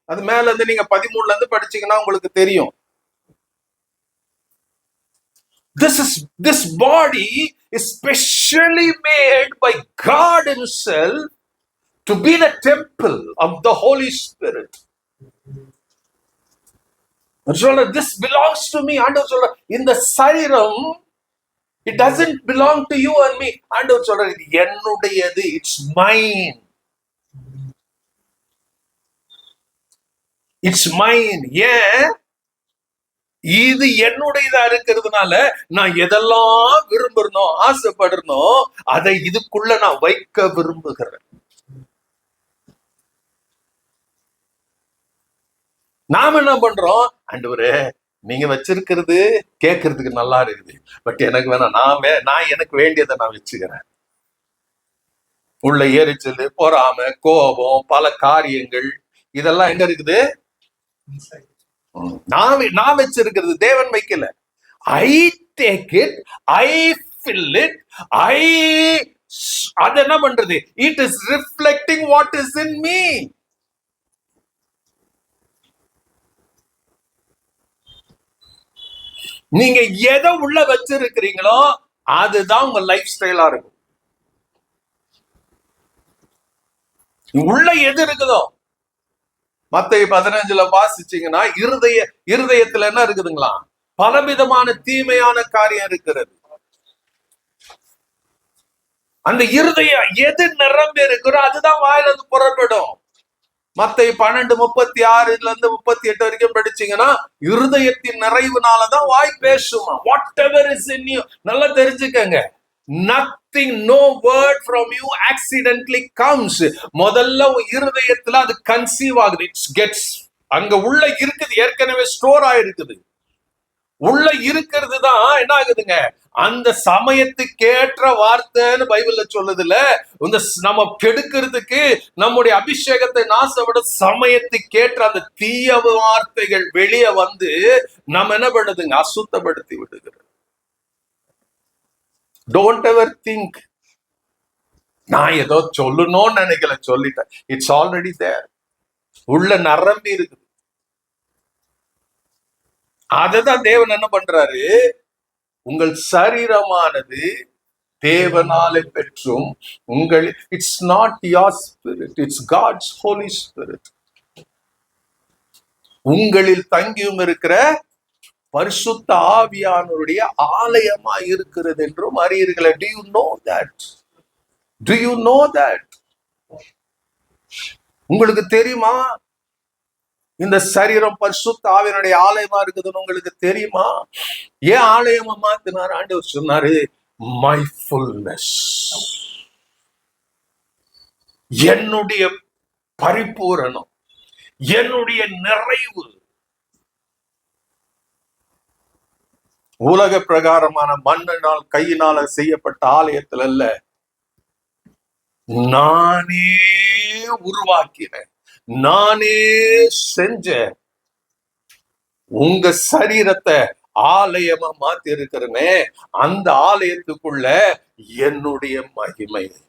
அது மேல இருந்து நீங்க 13ல இருந்து படிச்சீங்கன்னா உங்களுக்கு தெரியும். This body is specially made by God himself to be the temple of the Holy Spirit. This belongs to me. ஆண்டவர் சொல்றார், இந்த சரீரம் it doesn't belong to you and me. ஆண்டவர் சொல்றார், இது என்னுடையது. It's mine. It's mine. ஏன்? இது என்னுடையதா இருக்கிறதுனால நான் எதெல்லாம் விரும்புறனோ, ஆசைப்படுறனோ அதை இதுக்குள்ள நான் வைக்க விரும்புகிறேன். நாம என்ன பண்றோம்? ஆண்டவரே, நீங்க வச்சிருக்கிறது கேட்கறதுக்கு நல்லா இருக்குது, பட் எனக்கு வேணாம், நான் எனக்கு வேண்டியதை நான் வச்சுக்கிறேன். உள்ள எரிச்சல், பொறாமை, கோபம், பல காரியங்கள், இதெல்லாம் எங்க இருக்குது? நான் வச்சிருக்கிறது, தேவன் வைக்கல. I take it, I fill it, அது என்ன பண்றது? It is reflecting what is in me. நீங்க எதை உள்ள வச்சிருக்கிறீங்களோ அதுதான் உங்க லைஃப் ஸ்டைலா இருக்கும். உள்ள எது இருக்குதோ, மத்தேயு 15ல வாசிச்சீங்கன்னா இருதயத்துல என்ன இருக்குதுங்களா? பலவிதமான தீமையான காரியம் இருக்கிறது. அந்த இருதயம் எது நிரம்பி இருக்கிறோ அதுதான் வாயில இருந்து புறப்படும். மத்தேயு 12:36 38 வரைக்கும் படிச்சீங்கன்னா இருதயத்தின் நிறைவுனாலதான் வாய் பேசுமா. What ever is in you, நல்லா தெரிஞ்சுக்கங்க. Nothing, no word from you accidentally comes. முதல்ல இருதயத்துல அது கன்சீவ் ஆகுது. It gets அங்க உள்ள இருக்குது, ஏற்கனவே ஸ்டோர் ஆயிருக்குது. உள்ள இருக்கிறது தான் என்ன ஆகுதுங்க? அந்த சமயத்துக்கு ஏற்ற வார்த்தைன்னு பைபிள்ல சொல்லுதுல, இந்த நம்ம கெடுக்கிறதுக்கு, நம்முடைய அபிஷேகத்தை நாசப்பட சமயத்துக்கு ஏற்ற அந்த தீய வார்த்தைகள் வெளியே வந்து நம்ம என்ன பண்ணுதுங்க? அசுத்தப்படுத்தி விடுகிறது. டோன்ட் எவர் திங்க் நான் ஏதோ சொல்லணும்னு நினைக்கல, சொல்லிட்டேன். It's already there. உள்ள நிரம்பி இருக்குது. அததான் தேவன் என்ன பண்றாரு? உங்கள் சரீரமானது தேவனாலே பெற்றும் உங்கள், it's not your spirit, it's God's Holy Spirit. உங்களில் தங்கியும் இருக்கிற பரிசுத்த ஆவியானவருடைய ஆலயமா இருக்கிறது என்றும் அறியீர்களே. Do you know that? Do you know that? உங்களுக்கு தெரியுமா இந்த சரீரம் பரிசுத்த ஆவியினுடைய ஆலயமா இருக்குதுன்னு உங்களுக்கு தெரியுமா? ஏன் ஆலயமா மாத்தினார்? ஆண்டவர் சொன்னாரு, மை ஃபுல்னஸ், என்னுடைய பரிபூரணம், என்னுடைய நிறைவு. உலக பிரகாரமான மண்ணினால் கையினால செய்யப்பட்ட ஆலயத்துல அல்ல, நானே உருவாக்கினேன், நானே செஞ்ச உங்க சரீரத்தை ஆலயமா மாத்தி இருக்கிறனே, அந்த ஆலயத்துக்குள்ள என்னுடைய மகிமையை,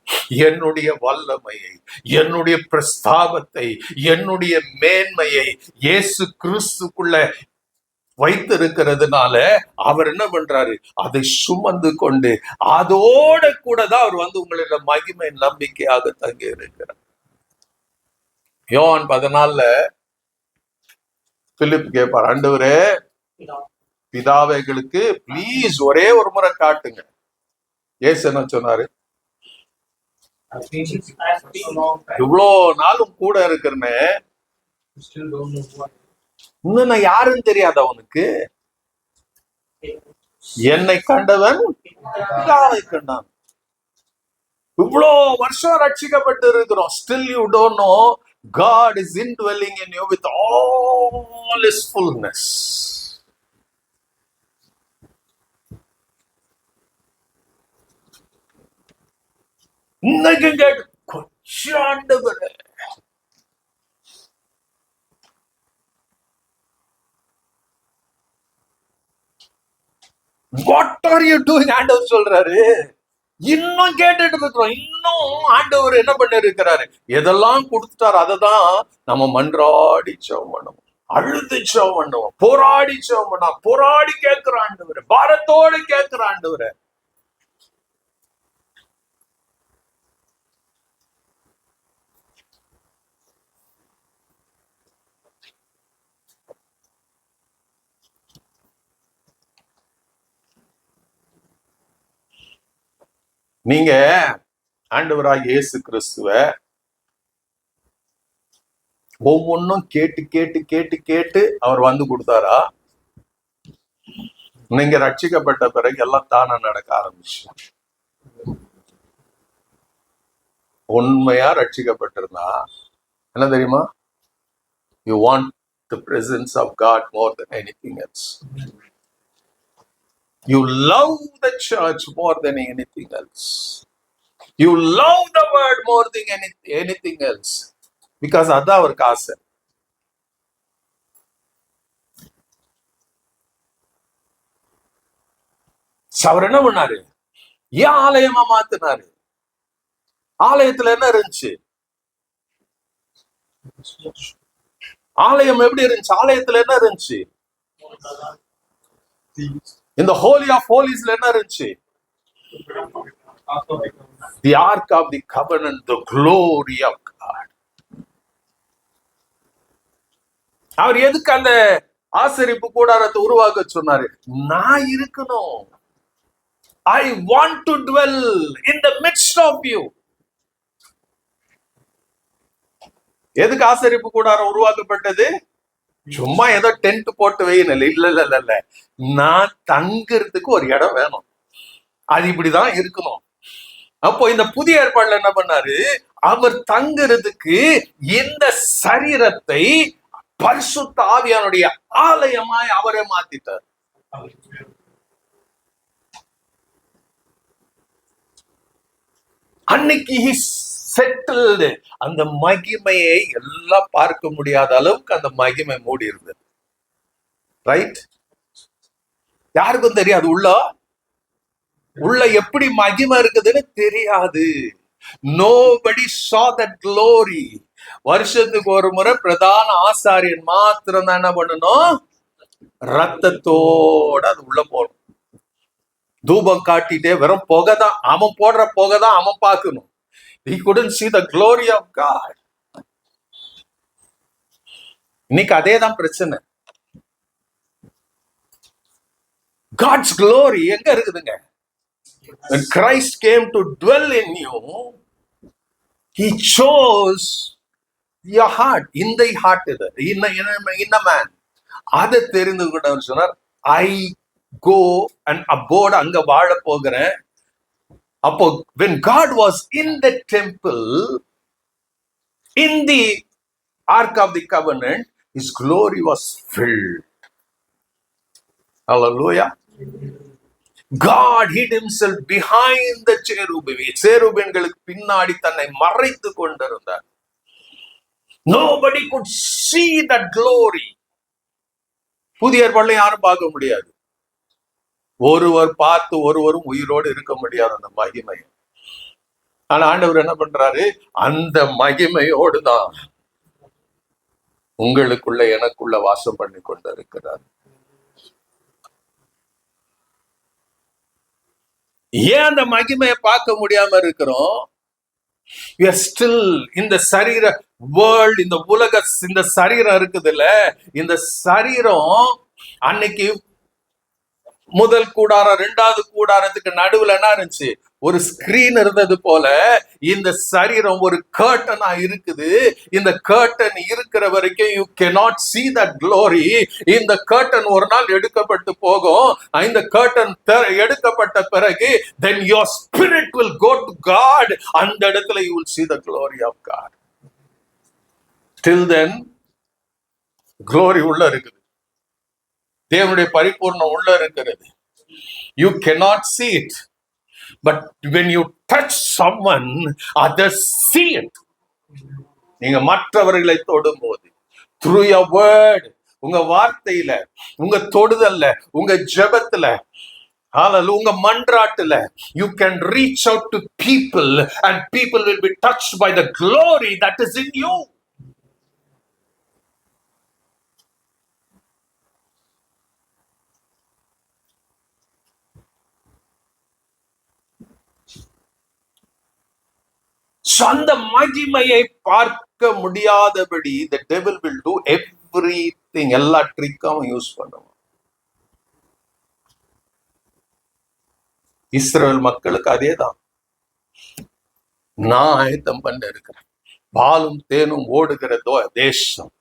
என்னுடைய வல்லமையை, என்னுடைய பிரஸ்தாபத்தை, என்னுடைய மேன்மையை இயேசு கிறிஸ்துக்குள்ள வைத்திருக்கிறதுனால அவர் என்ன பண்றாரு, அதை சுமந்து கொண்டு அதோட கூட தான் அவர் வந்து உங்களோட மகிமை நம்பிக்கையாக தங்கி இருக்கிறார். யோவான் 14 பிலிப் கேட்பார், ஆண்டவரே பிதாவைகளுக்கு பிளீஸ் ஒரே ஒரு முறை காட்டுங்க. ஏசு என்ன சொன்னாரு, இவ்வளோ நாளும் கூட இருக்கிறனே, இன்னும் நான் யாருன்னு தெரியாத அவனுக்கு, என்னை கண்டவன் பிதாவை கண்டான். இவ்வளோ வருஷம் ரட்சிக்கப்பட்டு இருக்கிறோம், still you don't know God is indwelling in you with all his fullness. இன்னைக்கு கேட்டு கொச்சாண்டவரே, what are you doing? ஆண்டவர் சொல்றாரு. இன்னும் கேட்டுட்டு இருக்கிறோம். இன்னும் ஆண்டவர் என்ன பண்ணி இருக்கிறாரு, எதெல்லாம் கொடுத்துட்டாரு அதை தான் நம்ம மன்றாடி ஜெபம் பண்ணுவோம், அழுது ஜெபம் பண்ணுவோம், போராடி ஜெபம் பண்ணா, போராடி கேட்கிற ஆண்டவரே, பாரத்தோடு கேட்கிற ஆண்டவரே. நீங்க ஆண்டவராகிய இயேசு கிறிஸ்துவ ஒவ்வொன்னும் கேட்டு கேட்டு கேட்டு கேட்டு அவர் வந்து கொடுத்தாரா? நீங்க ரட்சிக்கப்பட்ட பிறகு எல்லாம் தானா நடக்க ஆரம்பிச்சு. உண்மையா ரட்சிக்கப்பட்டிருந்தா என்ன தெரியுமா, you want the presence of God more than anything else. You love the church more than anything else. You love the word more than anything else. Because அதான் அவருக்கு ஆசை. அவர் என்ன பண்ணாரு, ஏன் ஆலயமா மாத்தினாரு? ஆலயத்துல என்ன இருந்துச்சு? ஆலயம் எப்படி இருந்துச்சு? ஆலயத்துல என்ன இருந்துச்சு? இந்த ஹோலி ஆஃப் ஹோலிஸ்ல என்ன இருந்துச்சு? The Ark of the Covenant, the glory of God. அவர் எதுக்கு அந்த ஆசரிப்பு கூடாரத்தை உருவாக்க சொன்னாரு? நான் இருக்கணும். I want to dwell in the midst of you. எதுக்கு ஆசரிப்பு கூடாரம் உருவாக்கப்பட்டது? சும்மா ஏதோ டென்ட் போட்டு வைக்கணும், இல்ல இல்ல இல்ல இல்ல, நான் தங்கிறதுக்கு ஒரு இடம் வேணும், அது இப்படிதான் இருக்கணும். அப்போ இந்த புதிய ஏற்பாடுல என்ன பண்ணாரு, அவர் தங்குறதுக்கு இந்த சரீரத்தை பரிசுத்த ஆவியானுடைய ஆலயமாய் அவரே மாத்திட்டார். அன்னைக்கு செட்டில்டு. அந்த மகிமையை எல்லாம் பார்க்க முடியாத அளவுக்கு அந்த மகிமை மூடி இருந்தது. ரைட்? யாருக்கும் தெரியாது உள்ள எப்படி மகிமை இருக்குதுன்னு தெரியாது. Nobody saw that glory. வருஷத்துக்கு ஒரு முறை பிரதான ஆசாரியன் மாத்திரம் தான் என்ன பண்ணணும், ரத்தத்தோட அது உள்ள போகணும். தூபம் காட்டிட்டே வெறும் புகைதான், அவன் போடுற புகைதான் அவன் பார்க்கணும். He couldn't see the glory of God. இன்னைக்கு அதேதான் பிரச்சனை. God's glory எங்க இருக்குதுங்க? When Christ came to dwell in you, he chose your heart. In the heart இது, in a man. அதை தெரிந்து கொண்டவர் சொன்னார், I go and abode, அங்க வாழ போகிறேன். அப்போ when God was in the temple, in the Ark of the Covenant, his glory was filled. Hallelujah. God hid himself behind the cherubim. சேருபீன்களுக்கு பின்னாடி தன்னை மறைத்து கொண்டிருந்தார். Nobody could see that glory. புதிய ஏற்பாடுல யாரும் பார்க்க முடியாது. ஒருவர் பார்த்து ஒருவரும் உயிரோடு இருக்க முடியாது அந்த மகிமை. ஆனா ஆண்டவர் என்ன பண்றாரு, அந்த மகிமையோடு தான் உங்களுக்குள்ள எனக்குள்ள வாசம் பண்ணி கொண்டு இருக்கிறார். ஏன் அந்த மகிமையை பார்க்க முடியாம இருக்கிறோம்? We are still இந்த சரீர வேர்ல்ட், இந்த உலக, இந்த சரீரம் இருக்குதுல்ல, இந்த சரீரம் அன்னைக்கு முதல் கூடாரம் இரண்டாவது கூடாரத்துக்கு நடுவுல என்ன இருந்துச்சு, ஒரு ஸ்கிரீன் இருந்தது போல இந்த சரீரம் ஒரு கர்டனா இருக்குது. இந்த கர்டன் இருக்கிற வரைக்கும் you cannot see that glory. இந்த கர்டன் ஒரு நாள் எடுக்கப்பட்டு போகும். இந்த கர்டன் எடுக்கப்பட்ட பிறகு then your spirit will go to God. அந்த இடத்துல you will see the glory of God. Till then glory உள்ள இருக்குது, தேவனுடைய பரிபூர்ணம் உள்ள இருக்கிறது. You cannot see it, but when you touch someone, others see it. நீங்க மற்றவர்களை தொடும்போது, through your word, உங்க வார்த்தையில, உங்க தொடுதல்ல, உங்க ஜெபத்துல, hallelujah, உங்க மன்றாட்டுல, you can reach out to people and people will be touched by the glory that is in you. அந்த மகிமையை பார்க்க முடியாதபடி the devil will do everything, எல்லா ட்ரிக்கும் யூஸ் பண்ணுவான். இஸ்ரவேல் மக்களுக்கு அதேதான். நான் ஆயத்தம் பண்ண இருக்கிறேன், பாலும் தேனும் ஓடுகிற தேசம்.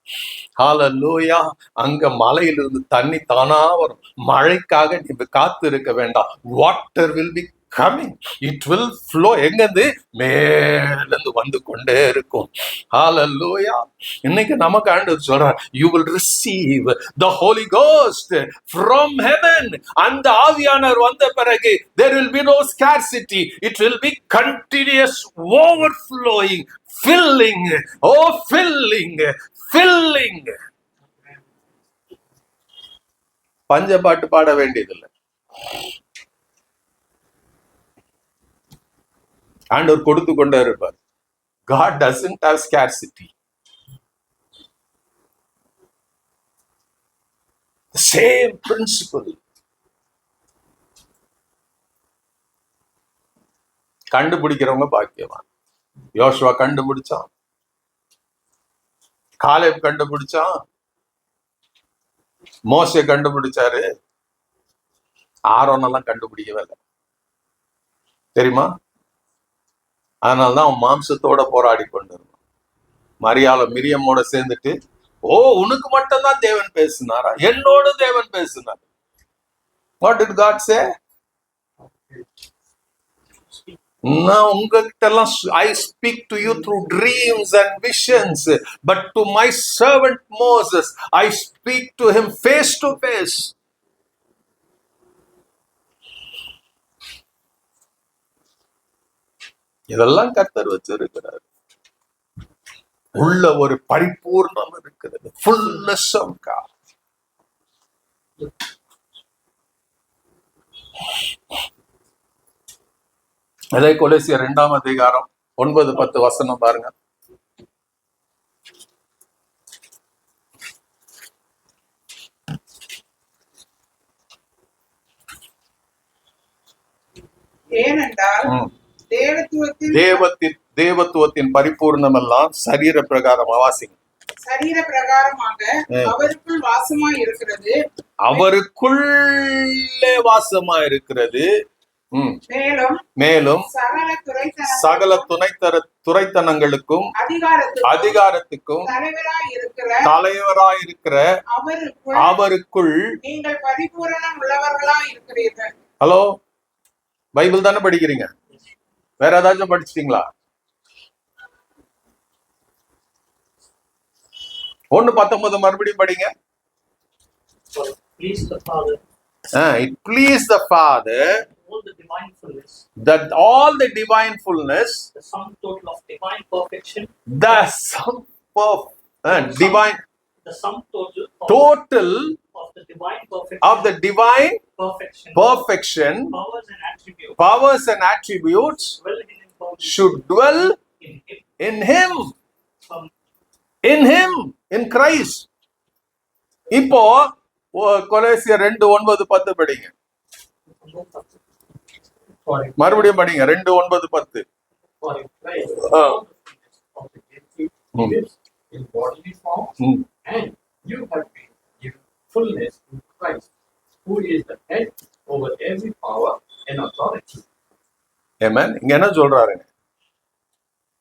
ஹல்லேலூயா. அங்க மலையிலிருந்து தண்ணி தானா வரும். மழைக்காக நீ காத்து இருக்க வேண்டாம். Water will be coming, it will flow. எங்கந்து மேலிருந்து வந்து கொண்டே இருக்கும். Hallelujah. இன்னைக்கு நமக்கு ஆண்டவர் சொல்றார், you will receive the Holy Ghost from heaven. அந்த ஆவியானவர் வந்த பிறகு there will be no scarcity, it will be continuous overflowing, filling, oh filling. பஞ்சபாட்டு பாட வேண்டியதில்லை. ஆண்டவர் கொடுத்து கொண்டே இருப்பார். God doesn't have scarcity. The same principle. கண்டுபிடிக்கிறவங்க பாக்கியவான். யோசுவா கண்டுபிடிச்சான், காலேப் கண்டுபிடிச்சான், மோசே கண்டுபிடிச்சாரு. ஆரோன் எல்லாம் கண்டுபிடிக்கவே இல்லை, தெரியுமா? அதனாலதான் அவன் மாம்சத்தோட போராடி கொண்டிருந்தான். மரியாதை மிரியமோட சேர்ந்துட்டு, ஓ உனக்கு மட்டும் தான் தேவன் பேசினாரா? என்னோட தேவன் பேசினார். What did God say? நான் உங்ககிட்ட எல்லாம் I speak to you through dreams and visions, but to my servant Moses I speak to him face to face. இதெல்லாம் கர்த்தர் வச்சிருக்கிறார். உள்ள ஒரு பரிபூர்ணம் இருக்கிறது. fullness of God. அதே கொலோசியர் 2ஆம் அதிகாரம் 9-10 வசனம் பாருங்க. ஏனென்றால் தேவத்துவத்தின் பரிபூர்ணம் எல்லாம் சரீர பிரகாரம் வாசிங்க. சரீர பிரகாரமாக அவருக்குள் வாசமாய் இருக்கிறது, அவருக்குள்ளே வாசமாய் இருக்கிறது. மேலும் சகல துரைத்தனங்களுக்கும் அதிகாரத்துக்கும் தலைவராய் இருக்கிற அவருக்குள் நீங்கள் பரிபூரணம் உள்ளவர்களாய் இருக்கிறீர்கள். ஹலோ, பைபிள் தானே படிக்கிறீங்க? வேற ஏதாச்சும் படிச்சிட்டீங்களா? 1:19 மறுபடியும் படிங்க. It pleased the Father that all the divine fullness, the sum total of divine perfection, the sum total the sum total of the divine perfection, of the divine perfection, perfection, powers and attributes, powers and attributes dwell in him bodily, should dwell in him, in him, um, in him, in Christ. இப்போ கொலோசியர் 2:9-10 படிங்க, for மறுபடியும் படிங்க 2:9-10. for in Christ, Ah. all the fullness of the deity lives in bodily form, and you have been given fullness in Christ, who is the head over every power and authority. Amen. இங்க என்ன சொல்றாருங்க?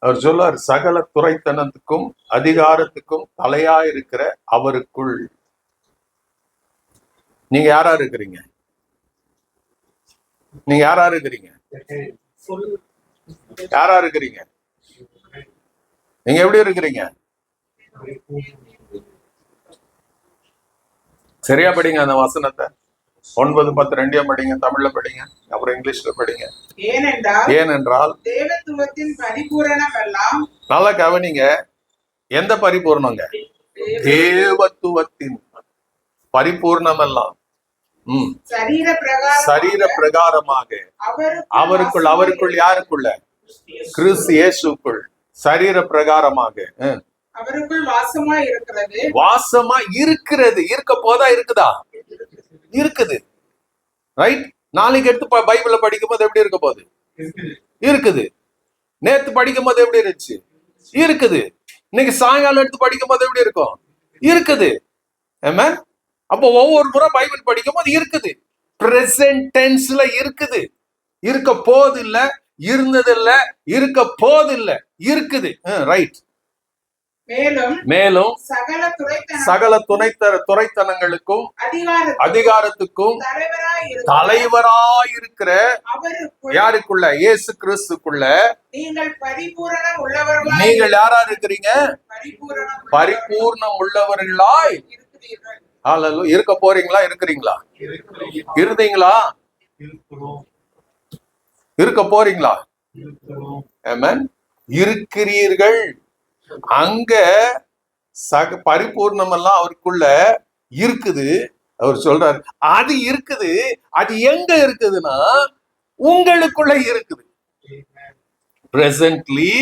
அவர் சொல்றார், சகல துரைத்தனத்துக்கும் அதிகாரத்துக்கும் தலையா இருக்கிற அவருக்குள். நீங்க யாரா இருக்கிறீங்க? நீங்க யாரா இருக்கிறீங்க? The head, full, யாரா இருக்கிறீங்க? நீங்க எப்படி இருக்கிறீங்க? சரியா படிங்க அந்த வசனத்தை. 9-10 ரெண்டையும் படிங்க, தமிழ்ல படிங்க, அப்புறம் இங்கிலீஷ்ல படிங்க. ஏனென்றால் தேவத்துவத்தின் பரிபூரணம் எல்லாம் நல்லா கவனிங்க. எந்த பரிபூர்ணங்க? தேவத்துவத்தின் பரிபூர்ணம் எல்லாம் சரீர பிரகாரமாக அவருக்குள் யாருக்குள்ள? கிறிஸ்து இயேசுக்குள் சரீர பிரகாரமாக அவருக்குள் வாசமா இருக்கிறது. வாசமா இருக்கிறது. இருக்க போதா? இருக்குதா? இருக்குது. ரைட். நாளைக்கு எடுத்து பைபிள படிக்கும் போது எப்படி இருக்க போகுது? இருக்குது. நேத்து படிக்கும் போது எப்படி இருந்துச்சு? இருக்குது. இன்னைக்கு சாயங்காலம் எடுத்து படிக்கும் போது எப்படி இருக்கும்? இருக்குது. ஆமென். அப்போ ஒவ்வொரு முறை பைபிள் படிக்கும் போது இருக்குது. பிரசன்ட் டென்ஸ்ல இருக்குது. இருக்க போது இல்ல, இருந்தது இல்ல, இருக்க போது இல்ல, இருக்குது. ரைட். மேலும் சகல துரைத்தனங்களுக்கும் அதிகாரத்துக்கும் தலைவராயிருக்கிற யாருக்குள்ள? இயேசு கிறிஸ்துக்குள்ள நீங்கள் யாரா இருக்கிறீங்க? பரிபூர்ணம் உள்ளவர்களாய் இருக்க போறீங்களா? இருக்கிறீங்களா? இருந்தீங்களா? இருக்க போறீங்களா? ஆமென். இருக்கிறீர்கள். அங்க பரிபூர்ணம் எல்லாம் அவருக்குள்ள இருக்குது. அவர் சொல்றாரு, அது இருக்குது. அது எங்க இருக்குதுன்னா உங்களுக்குள்ள இருக்குது. presently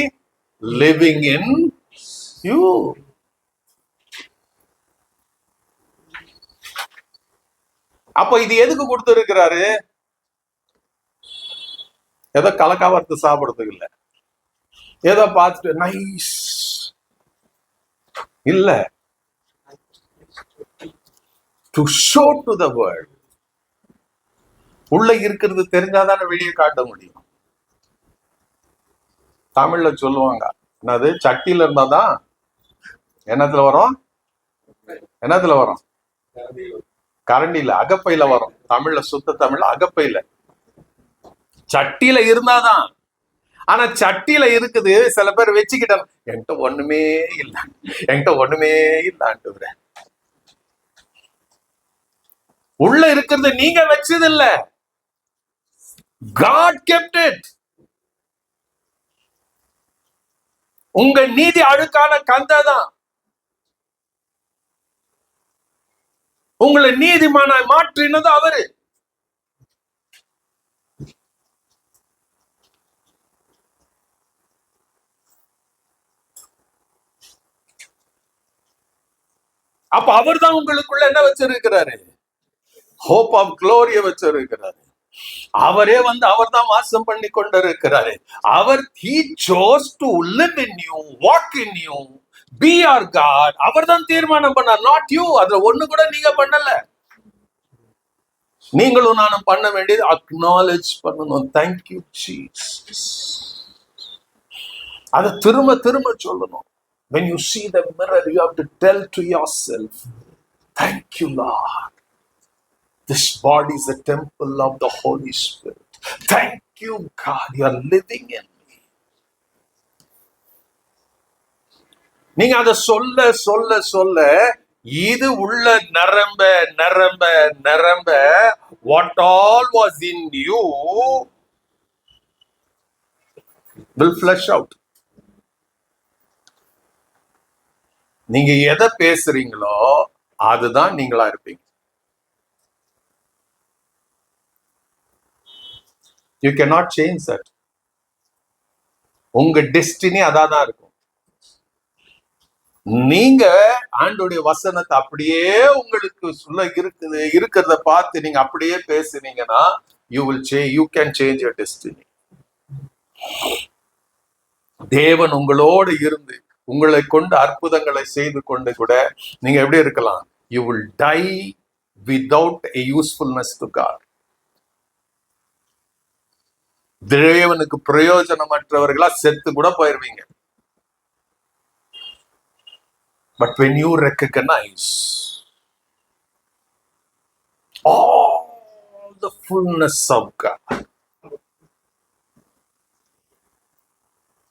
living in you. அப்ப இது எதுக்கு கொடுத்திருக்கிறாரு? ஏதோ கலக்காவரத்து சாப்பிடுறதுக்கு இல்ல, ஏதோ பார்த்துட்டு நைஸ் இல்ல, to show to the world. உள்ள இருக்கிறது தெரிஞ்சாதானே வெளியே காட்ட முடியும். தமிழ்ல சொல்லுவாங்க, என்னது, சட்டியில இருந்தாதான் என்னத்துல வரும்? என்னத்துல வரும்? கரண்டில, அகப்பையில வரும். தமிழ்ல, சுத்த தமிழ்ல அகப்பையில. சட்டியில இருந்தாதான். ஆனா சட்டியில இருக்குது. சில பேர் வச்சுக்கிட்டாங்க, என்கிட்ட ஒண்ணுமே இல்ல, என்கிட்ட ஒண்ணுமே இல்லான்ட்டு. உள்ள இருக்கிறது நீங்க வச்சது இல்ல, God kept it. உங்க நீதி அழுக்கான கந்தான் உங்களை நீதிமான மாற்றினது அவரு. அப்ப அவர் தான் உங்களுக்குள்ள என்ன வச்சிருக்கிறாரு? ஹோப் ஆஃப் க்ளோரிய வச்சிருக்கிறாரு. அவரே அவர் தான் வாசம் பண்ணி கொண்டிருக்கிறாரு. அவர் he chose to live in you, walk in you, be your God. அவர் தான் தீர்மானம் பண்ணார், not you. அதுல ஒண்ணு கூட நீங்க பண்ணல. நீங்களும் நானும் பண்ண வேண்டியது acknowledge பண்ணணும். Thank you Jesus. அத திரும்ப திரும்ப சொல்லணும். When you see the mirror, you have to tell to yourself, thank you Lord. This body is a temple of the Holy Spirit. Thank you God, you are living in me. நீங்க அத சொல்ல சொல்ல சொல்ல இது உள்ள நிரம்ப நிரம்ப நிரம்ப what all was in you will flesh out. நீங்க எதை பேசுறீங்களோ அதுதான் நீங்களா இருப்பீங்க. You cannot change that. உங்க டெஸ்டினி அதான் இருக்கும். நீங்க ஆண்டோடைய வசனத்தை அப்படியே உங்களுக்கு சொல்ல இருக்கிறத பார்த்து நீங்க அப்படியே பேசுனீங்கன்னா you can change your destiny. தேவன் உங்களோடு இருந்து உங்களை கொண்டு அற்புதங்களை செய்து கொண்டு கூட நீங்க எப்படி இருக்கலாம்? You will die without a usefulness to God. தேவனுக்கு பிரயோஜனமற்றவர்களா செத்து கூட போயிருவீங்க. But when you recognize all the fullness of God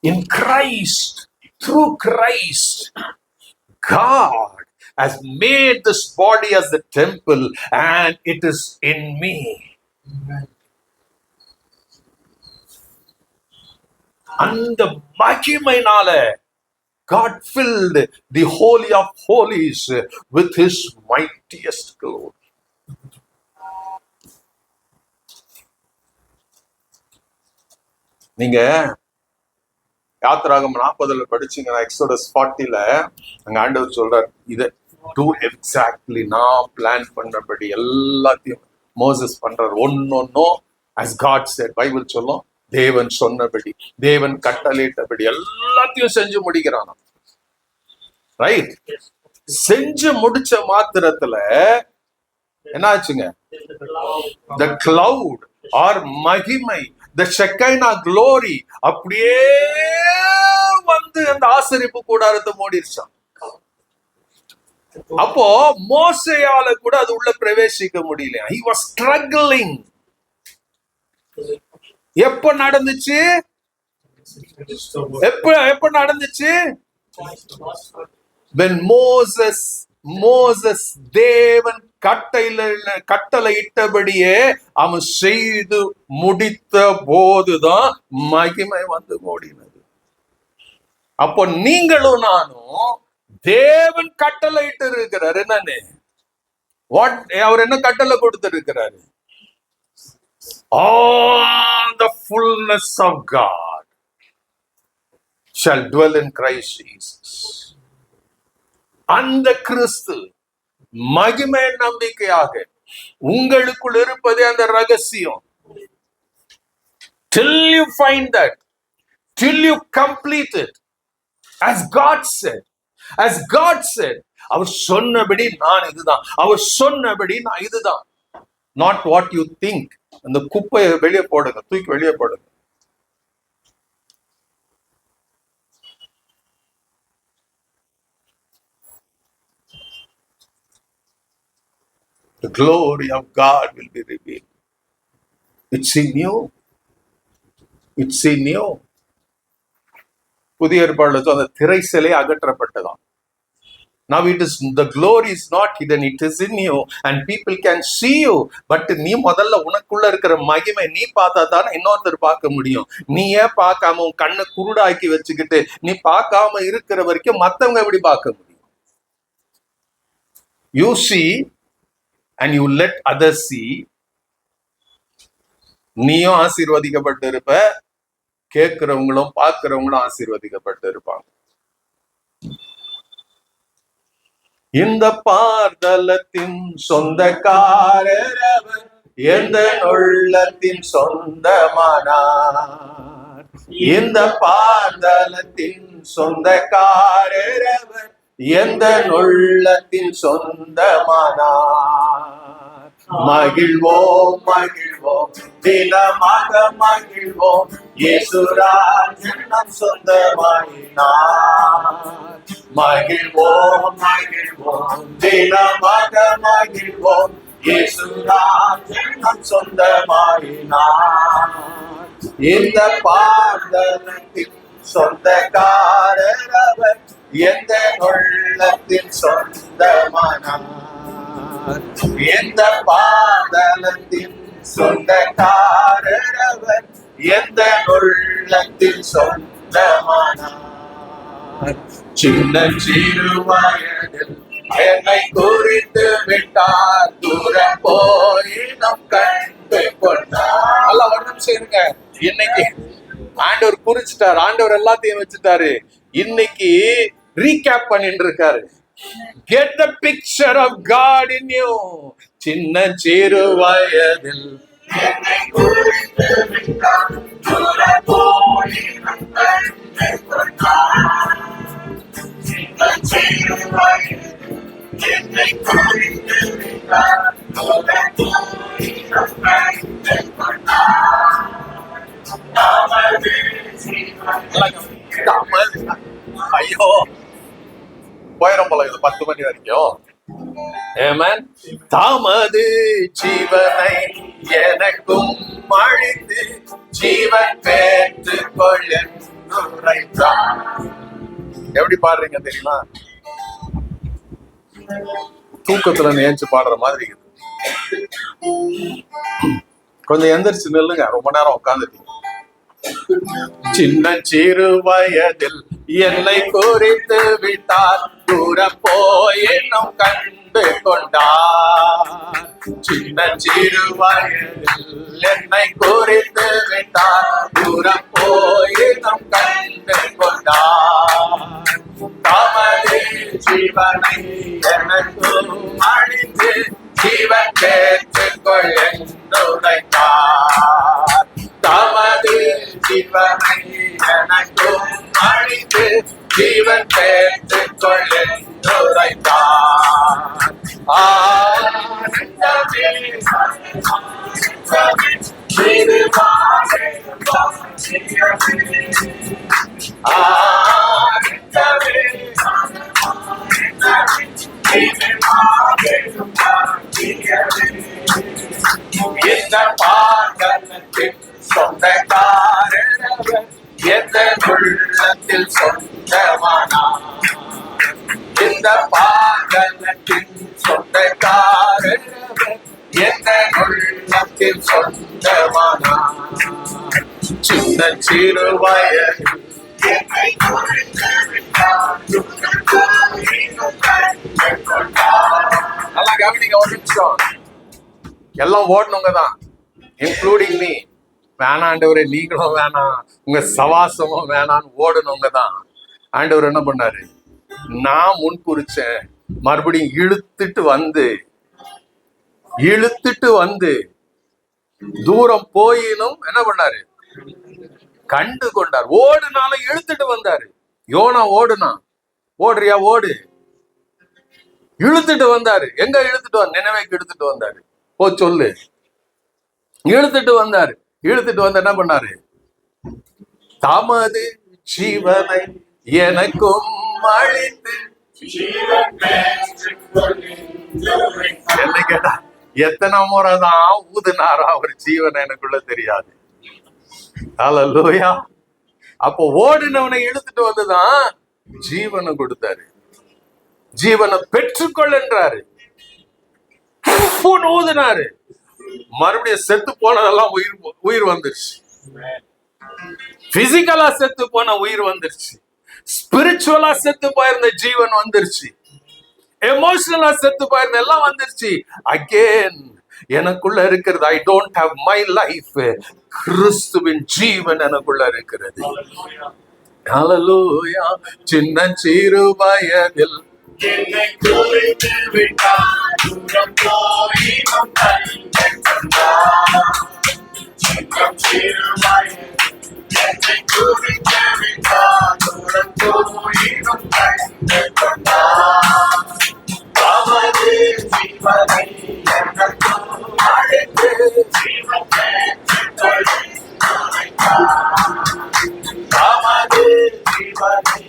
in Christ, through Christ, God has made this body as the temple and it is in me. அந்த மகிமையினால God filled the Holy of Holies with His mightiest glory. நீங்க யாத்திராகமம் 40 படிச்சீங்கன்னா exodus 40ல அங்க ஆண்டவர் சொல்றார், இதை two exactly நான் plan பண்ணபடி எல்லாத்தையும் மோசஸ் பண்றார். ஒன்னொன்னும் as God said, பைபிள் சொல்லும், தேவன் சொன்னபடி தேவன் கட்டளையிட்டபடி எல்லாத்தையும் செஞ்சு முடிக்கிறான். ரைட்? செஞ்சு முடிச்ச மாத்திரத்துல என்ன ஆச்சுங்க? the cloud or மகிமை, the Shekinah glory அப்படியே வந்து அந்த ஆசரிப்பு கூடாரத்தை மூடிடுச்சான். அப்போ மோசேயால கூட அது உள்ள பிரவேசிக்க முடியல. he was struggling. எப்ப நடந்துச்சு? எப்ப நடந்துச்சு? when Moses தேவன் கட்டளையிட்டபடியே அவன் செய்து முடித்த போதுதான் மகிமை வந்து ஓடினது. அப்போ நீங்களும் நானும் தேவன் கட்டளையிட்டு இருக்கிறார். என்னன்னு அவர் என்ன கட்டளை கொடுத்திருக்கிறாரு? All the fullness of God shall dwell in Christ Jesus. அந்த கிறிஸ்து மகிமை நம்பிக்கையாக உங்களுக்குள் இருப்பதே அந்த ரகசியம். Till you find that, till you complete it, as God said, அவர் சொன்னபடி நான் இதுதான், அவர் சொன்னபடி நான் இதுதான். Not what you think. அந்த குப்பையை வெளியே போடுங்க, தூக்கி வெளியே போடுங்க. The glory of God will be revealed. It's in you. It's in you. புதிய ஏற்பாடுல அந்த திரை சிலை அகற்றப்பட்டதாம். Now the glory is not hidden, it is in you and people can see you. But நீ முதல்ல உனக்குள்ள இருக்கிற மகிமை நீ பார்த்தா தானே இன்னொருத்தர் பார்க்க முடியும். நீ ஏன் பார்க்காம உன் கண்ணை குருடாக்கி வச்சுக்கிட்டு நீ பார்க்காம இருக்கிற வரைக்கும் மத்தவங்க எப்படி பார்க்க முடியும்? You see and you let others see. நீயும் ஆசீர்வதிக்கப்பட்டு இருப்ப, கேட்கிறவங்களும் பார்க்கிறவங்களும் ஆசீர்வதிக்கப்பட்டு இருப்பாங்க. இந்த பார்தலத்தின் சொந்தக்காரர் அவர், எந்த உள்ளத்தின் சொந்தமானார். இந்த பார்தலத்தின் சொந்தக்காரர் அவர், எந்த உள்ளத்தின் சொந்தமானார். மகிழ்வோம் மகிழ்வோம் தினமாக மகிழ்வோம், இயேசுராஜன் நம் சொந்தமாயினார். மகிழ்வோம் மகிழ்வோம் தினமாக மகிழ்வோம், இயேசுராஜன் நம் சொந்தமாயினார். இந்த பார்தலத்தின் சொந்தக்காரர் அவர், எந்த உள்ளத்தின் சொந்தமானார். எந்த பாதலத்தின் சொந்தக்காரர் அவர், எந்த உள்ளத்தின் சொந்தமானார். சின்ன சிறு வயதில் என்னை குறித்து விட்டார், தூரம் போய் நம் கண்ட கண்டு கொண்டார். நல்லா ஒரு நிமிஷம் இருங்க. இன்னைக்கு ஆண்டவர் குறிச்சிட்டாரு, ஆண்டவர் எல்லாத்தையும் வச்சுட்டாரு. இன்னைக்கு ரீகேப் பண்ணிட்டு இருக்காரு. Get the picture of God in you. சின்ன சிறு வயதில் ஐயோ போயிடும் போல இது 10 மணி வரைக்கும். Amen. தமது ஜீவனை எனக்கும் அழித்து ஜீவன் பெற்றுக்கொள் என்றுரைத்தார். எப்படி பாடுறீங்க தெரியுமா? தூக்கத்துல நேர்ச்சி பாடுற மாதிரி இருக்குது. கொஞ்சம் எந்திரிச்சு நில்லுங்க, ரொம்ப நேரம் உட்காந்துட்டீங்க. சின்ன சிறு வயதில் என்னை குறித்து விட்டார், தூர போய் என்னும் கண்டு கொண்டார். சின்ன சிறு வயதில் என்னை குறித்து விட்டார், தூர போய் என்னும் கண்டு கொண்டார். தமது ஜீவனை எனக்கும் அழித்து ஜீவன் பெற்றுக்கொள் என்றுரைத்தார். தமது ஜீவனை எனக்கும் அழித்து ஜீவன் பெற்றுக்கொள் என்றுரைத்தார். ஆனந்தமே இந்த பாகலத்தில் சொந்தக்காரர் எந்த உள்ளத்தில் சொந்தமானார். இந்த பாகலத்தில் சொந்தக்காரர் எந்த உள்ளத்தில் சொந்தமானார். சின்ன சிறு வயதில் நல்லா கவனிங்க ஒரு நிமிஷம். எல்லாம் ஓடணுங்க தான், இன்க்ளூடிங் மீ. வேணாண்டவரே, நீங்களும் வேணாம், உங்க சவாசமும் வேணான்னு ஓடணுங்க தான். ஆண்டவர் என்ன பண்ணாரு? நான் முன் குறிச்சேன், மறுபடியும் இழுத்துட்டு வந்து தூரம் போயினும் என்ன பண்ணாரு? கண்டு கொண்டார். ஓடுனாலும் இழுத்துட்டு வந்தாரு. யோனா ஓடுறியா ஓடு, இழுத்துட்டு வந்தாரு. எங்க இழுத்துட்டு நினைவைக்கு இழுத்துட்டு வந்தாரு. போ சொல்லு. இழுத்துட்டு வந்தாரு. இழுத்துட்டு வந்து என்ன பண்ணாரு? தமது ஜீவனை எனக்கும் அழித்து என்ன கேட்டா எத்தனை முறைதான் ஊதுனாரா அவர் ஜீவனை எனக்குள்ள தெரியாது. ஹல்லேலூயா. அப்போ ஓடினவனை இழுத்துட்டு வந்துதான் ஜீவனை கொடுத்தாரு. ஜீவனை பெற்றுக்கொள் என்றாரு. ஊதுனாரு. மறுபடியும் செத்து போனதெல்லாம் உயிர் வந்துருச்சு. பிசிக்கலா செத்து போன உயிர் வந்துருச்சு. ஸ்பிரிச்சுவலா செத்து போயிருந்த ஜீவன் வந்துருச்சு. எமோஷனலா செத்து போயிருந்த எல்லாம் வந்துருச்சு. அகேன் எனக்குள்ள இருக்கிறது. I don't have my life. கிறிஸ்துவின் ஜீவன் எனக்குள்ள இருக்கிறது. ஹல்லேலூயா. சின்ன சிறு வயதில் என்னை குறித்து விட்டார், தூரம் போயினும் கண்டு கொண்டார். சின்ன சிறு வயதில் என்னை குறித்து விட்டார், தூரம் போயினும் கண்டு கொண்டார். தமது ஜீவனை எனக்கும் அழித்து ஜீவன் பெற்றுக்கொள் என்றுரைத்தார். தமது ஜீவனை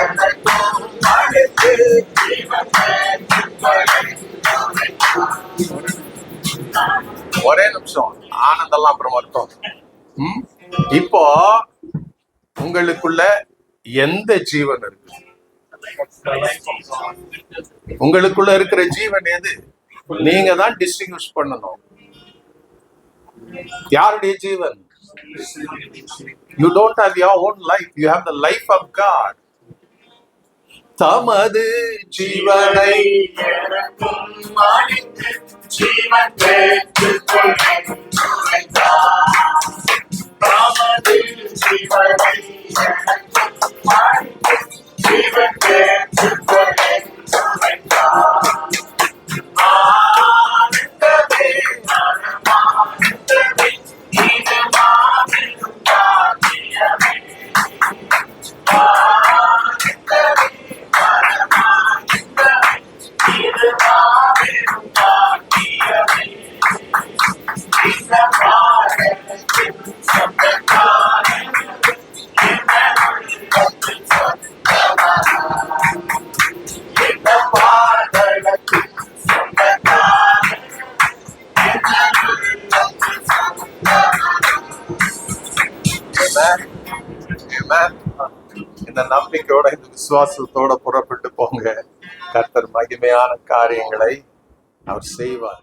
எனக்கும் அழித்து ஜீவன் பெற்றுக்கொள் என்றுரைத்தார். ஒரே நிமிஷம், ஆனந்தெல்லாம் அப்புறம் வருத்தம். இப்போ உங்களுக்குள்ள எந்த ஜீவன் இருக்கு? உங்களுக்குள்ள இருக்கிற ஜீவன் எது? நீங்க தான் டிஸ்டிங்விஷ் பண்ணணும். யாருடைய ஜீவன்? You don't have your own life. You have the life of God. தமது ஜீவனை எனக்கும் அழித்து ஜீவன் பெற்றுக்கொள் என்றுரைத்தார். Amen. Amen. இந்த நம்பிக்கையோட இந்த விசுவாசத்தோட புறப்பட்டு போங்க. கர்த்தர் மகிமையான காரியங்களை அவர் செய்வார்.